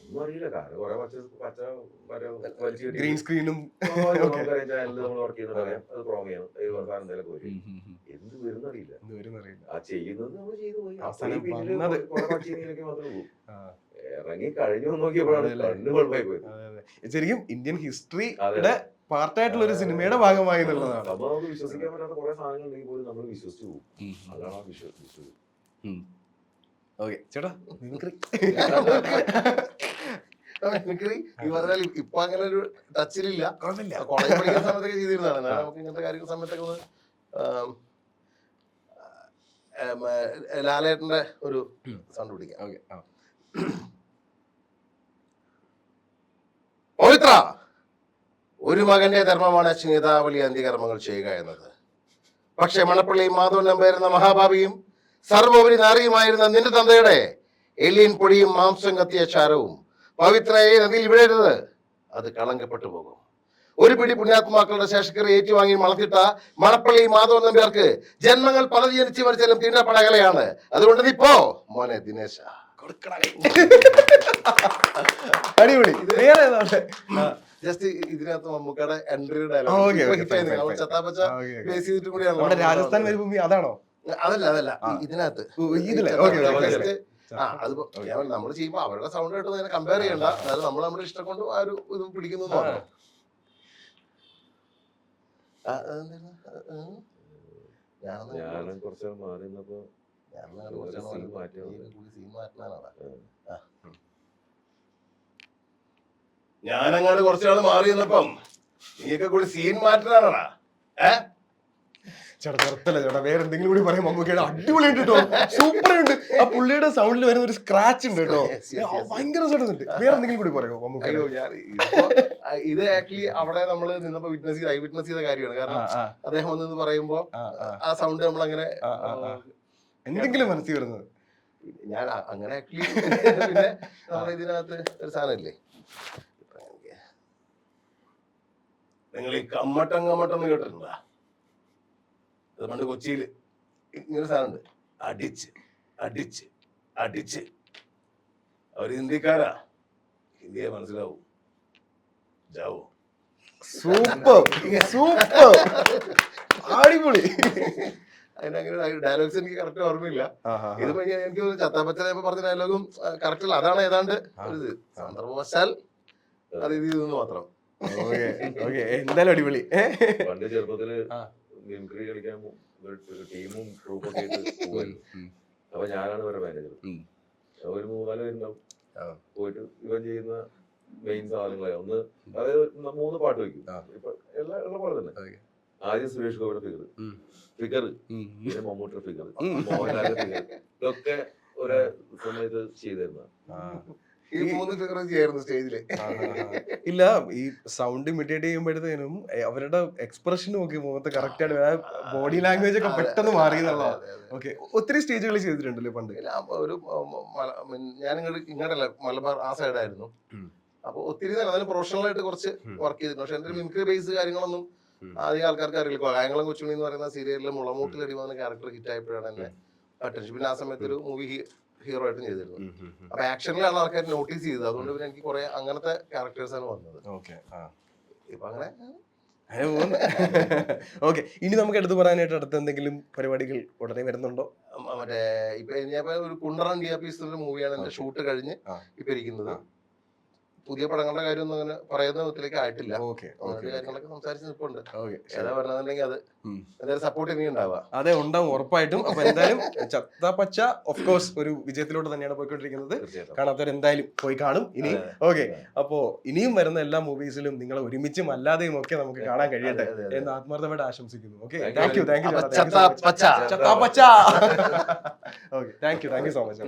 ഒന്നും അറിയില്ല. കാരണം കുറെ പച്ച ഗ്രീൻ സ്ക്രീനും ചാനലിൽ നമ്മൾ വർക്ക് ചെയ്യുന്നറിയാം, അത് പ്രോമോ ചെയ്യണം, എന്തെങ്കിലും പോയി എന്ത് വരുന്നറിയില്ല. ആ ചെയ്യുന്നത് നമ്മൾ ചെയ്തു പോയി. മാത്രമേ പോകും. ഇറങ്ങി കഴിഞ്ഞു നോക്കിയപ്പോഴാണ് കണ്ണുകൊള്ളായി പോയത്. ശരിക്കും ഇന്ത്യൻ ഹിസ്റ്ററിയുടെ പാർട്ടായിട്ടുള്ള ഒരു സിനിമയുടെ ഭാഗമായി എന്നുള്ളതാണ്. അപ്പൊ നമുക്ക് വിശ്വസിക്കാൻ പറ്റാത്ത കുറെ സാധനങ്ങൾ ഉണ്ടെങ്കിൽ പോലും നമ്മൾ വിശ്വസിച്ചു പോകും. അതാണ് ആ വിശ്വസിച്ചത്. ഓക്കെ ചേട്ടാ, മിമിക്രി ഈ പറഞ്ഞാൽ ഇപ്പൊ അങ്ങനെ ഒരു ടച്ചിലില്ല. കോളേജ് പഠിക്കുന്ന സമയത്തൊക്കെ ചെയ്തിരുന്നതാണ്. നമുക്ക് ഇങ്ങനത്തെ കാര്യങ്ങൾ സമയത്തൊക്കെ ഒന്ന് ലാലേട്ടന്റെ ഒരു സൗണ്ട് പിടിക്കാം. ഓക്കെ, പവിത്ര, ഒരു മകന്റെ ധർമ്മമാണ് സ്മിതാവലി അന്ത്യകർമ്മങ്ങൾ ചെയ്യുക എന്നത്. പക്ഷെ മണപ്പള്ളി മാധവൻ നമ്പർ എന്ന മഹാഭാവിയും സർവോപരി നാറിയുമായിരുന്ന നിന്റെ തന്തയുടെ എല്ലിൻ പൊടിയും മാംസം കത്തിയ ചാരവും പവിത്രയായ നദിയിൽ വിടരുത്, അത് കളങ്കപ്പെട്ടു പോകും. ഒരു പിടി പുണ്യാത്മാക്കളുടെ ശേഷക്കറി ഏറ്റുവാങ്ങി വളർത്തിട്ട മണപ്പള്ളി മാധവൻ നമ്പ്യാർക്ക് ജന്മങ്ങൾ പല ജനിച്ചു മരിച്ചാലും തീണ്ടപ്പടകലയാണ്. അതുകൊണ്ട് നീ പോ മോനെ ദിനേശ. അടിപൊളി. വേറെ ജസ്റ്റ് ഇതിനകത്ത് മമ്മൂക്കയുടെ entry Okay, okay, fine, fine, fine. ചത്താപ്പച്ച Okay, okay. Base ചെയ്തിട്ട് നമ്മുടെ കൂടിയാണ് രാജസ്ഥാൻ മരുഭൂമി അതാണോ? അതല്ല ആ. ഇതിനകത്ത് ഇതിലെ അത് നമ്മൾ ചെയ്യുമ്പോ അവരുടെ സൗണ്ട് ആയിട്ട് അതിനെ കമ്പയർ ചെയ്യണ്ട. അതായത് നമ്മൾ നമ്മുടെ ഇഷ്ടം കൊണ്ട് ആ ഒരു ഇത് പിടിക്കുന്നു എന്ന് മാത്രം. ഞാൻ കുറച്ച് മാറി നിന്നപ്പോ ഞാനങ്ങാട് കുറച്ചാൾ മാറി നിന്നപ്പം നീയൊക്കെ കൂടി സീൻ മാറ്റാനാണാ. ചേട്ടാ നിർത്തല്ല ചേട്ടാ, വേറെ എന്തെങ്കിലും കൂടി പറയാം. മമ്മൂക്കയുടെ അടിപൊളിയുണ്ട് കേട്ടോ, സൂപ്പർ ഉണ്ട്. ആ പുള്ളിയുടെ സൗണ്ടിൽ വരുന്ന ഒരു സ്ക്രാച്ച് ഉണ്ട് കേട്ടോ, ഭയങ്കര ഉണ്ട്. വേറെ എന്തെങ്കിലും കൂടി പറയാമോ മമ്മൂക്ക? അയ്യോ ഞാൻ ഇത് ആക്ച്വലി അവിടെ നമ്മൾ നിന്നപ്പോ ഐ വിറ്റ്നസ് ചെയ്ത കാര്യമാണ്. കാരണം അദ്ദേഹം വന്നെന്ന് പറയുമ്പോ ആ സൗണ്ട് നമ്മൾ അങ്ങനെ എന്തെങ്കിലും മനസ്സിൽ വരുന്നത് ഞാൻ അങ്ങനെ ആക്ച്വലി പിന്നെ നമ്മുടെ ഇതിനകത്ത് ഒരു സാധനമില്ലേ, നിങ്ങൾ ഈ കമ്മട്ടം കേട്ടിട്ടുണ്ടാ? അത് പണ്ട് കൊച്ചിയില് ഇങ്ങനെ സാധനമുണ്ട്, അടിച്ച് അടിച്ച് അടിച്ച്. അവർ ഹിന്ദിക്കാരാ, ഹിന്ദിയെ മനസ്സിലാവും. ജാവോ. സൂപ്പർ സൂപ്പർ അടിപൊളി. അതിനങ്ങനെ ഡയലോഗ്സ് എനിക്ക് കറക്റ്റ് ഓർമ്മയില്ല. ഇത് എനിക്ക് ചത്താപ്പച്ച പറഞ്ഞ ഡയലോഗും കറക്റ്റ് അല്ല. അതാണ് ഏതാണ്ട് ഒരു സന്ദർഭവശാൽ അത് ഇത് ചെയ്തെന്ന് മാത്രം. എന്തായാലും അടിപൊളി. പണ്ട് ചെറുപ്പത്തില് മിമിക്രി കളിക്കാൻ ടീമും ട്രൂപ്പൊക്കെ ആയിട്ട് പോകുമായിരുന്നു. അപ്പൊ ഞാനാണ് ഇവരുടെ മാനേജർ. ഒരു 3-4 പേരുണ്ടാവും. പോയിട്ട് ഇവൻ ചെയ്യുന്ന മെയിൻ സാധനങ്ങളായി ഒന്ന്, അതായത് 3 പാട്ട് വയ്ക്കും. ഇപ്പൊ ഉള്ള പോലെ തന്നെ. ആദ്യം സുരേഷ് ഗോപിയുടെ ഫിഗർ, പിന്നെ മമ്മൂട്ടിയുടെ ഫിഗർ, മോഹൻലാലിന്റെ ഫിഗർ, ഇതൊക്കെ ഒരേ സമയത്ത് ചെയ്തിരുന്ന. ഈ 3 ഫിഗർ ചെയ്യായിരുന്നു സ്റ്റേജില്. ഇല്ല, ഈ സൗണ്ട് ഇമിറ്റേറ്റ് ചെയ്യുമ്പോഴത്തേനും അവരുടെ എക്സ്പ്രഷനും ഒക്കെ മുഖത്ത് കറക്റ്റ് ആയിട്ട് ബോഡി ലാംഗ്വേജ് ഒക്കെ പെട്ടെന്ന് മാറി എന്നുള്ളതാണ്. ഓക്കെ, ഒത്തിരി സ്റ്റേജുകൾ ചെയ്തിട്ടുണ്ടല്ലോ പണ്ട്. ഒരു ഞാൻ ഇങ്ങോട്ടല്ല, മലബാർ ആ സൈഡായിരുന്നു. അപ്പൊ ഒത്തിരി അതിന് പ്രൊഫഷണൽ ആയിട്ട് കുറച്ച് വർക്ക് ചെയ്തിട്ടുണ്ട്. പക്ഷെ എന്റെ മിമിക്രി ബേസ് കാര്യങ്ങളൊന്നും അധികം ആൾക്കാർക്ക് അറിയില്ല. കായംകുളം കൊച്ചുണ്ണി എന്ന് പറയുന്ന സീരിയലിലെ മുളമൂട്ടിലടി വന്ന ക്യാരക്ടർ ഹിറ്റ് ആയപ്പോഴാണ് എന്നെ അറ്റൻഷൻ. പിന്നെ ആ സമയത്ത് ഒരു മൂവി ഹീറോ ആയിട്ടും ചെയ്തിരുന്നു. അപ്പൊ ആക്ഷനിലാണ് ആൾക്കാർ നോട്ടീസ് ചെയ്തത്. അതുകൊണ്ട് പിന്നെ എനിക്ക് കുറെ അങ്ങനത്തെ ക്യാരക്ടേഴ്സ് ആണ് വന്നത്. ഇപ്പൊ അങ്ങനെ ഓക്കെ. ഇനി നമുക്ക് എടുത്തു പറയാനായിട്ട് അടുത്ത എന്തെങ്കിലും പരിപാടികൾ ഉടനെ വരുന്നുണ്ടോ? മറ്റേ ഇപ്പൊ ഞാൻ ഒരു കുണ്ടറൻ ഡിയാപ്പീസിന്റെ മൂവിയാണ് എന്റെ ഷൂട്ട് കഴിഞ്ഞ് ഇപ്പൊ ഇരിക്കുന്നത്. പുതിയ പടങ്ങളുടെ കാര്യമൊന്നും അങ്ങനെ പറയുന്ന വിധത്തിലേക്ക് ആയിട്ടില്ല. കാര്യങ്ങളൊക്കെ സംസാരിച്ച് നിൽപ്പുണ്ട്. ഏതാ പറഞ്ഞിട്ടുണ്ടെങ്കിൽ അത് എന്തായാലും സപ്പോർട്ട് ഇനി ഉണ്ടാവുക. അതെ, ഉണ്ടാവും ഉറപ്പായിട്ടും. അപ്പൊ എന്തായാലും ചത്താപ്പച്ച ഓഫ് കോഴ്സ് ഒരു വിജയത്തിലോട്ട് തന്നെയാണ് പോയിക്കൊണ്ടിരിക്കുന്നത്. കാണാത്തവർ എന്തായാലും പോയി കാണും ഇനി. ഓക്കെ, അപ്പോ ഇനിയും വരുന്ന എല്ലാ മൂവീസിലും നിങ്ങളെ ഒരുമിച്ചും അല്ലാതെയും ഒക്കെ നമുക്ക് കാണാൻ കഴിയട്ടെ എന്ന് ആത്മാർത്ഥമായിട്ട് ആശംസിക്കുന്നു. Okay, thank you so much. Okay, thank you so much.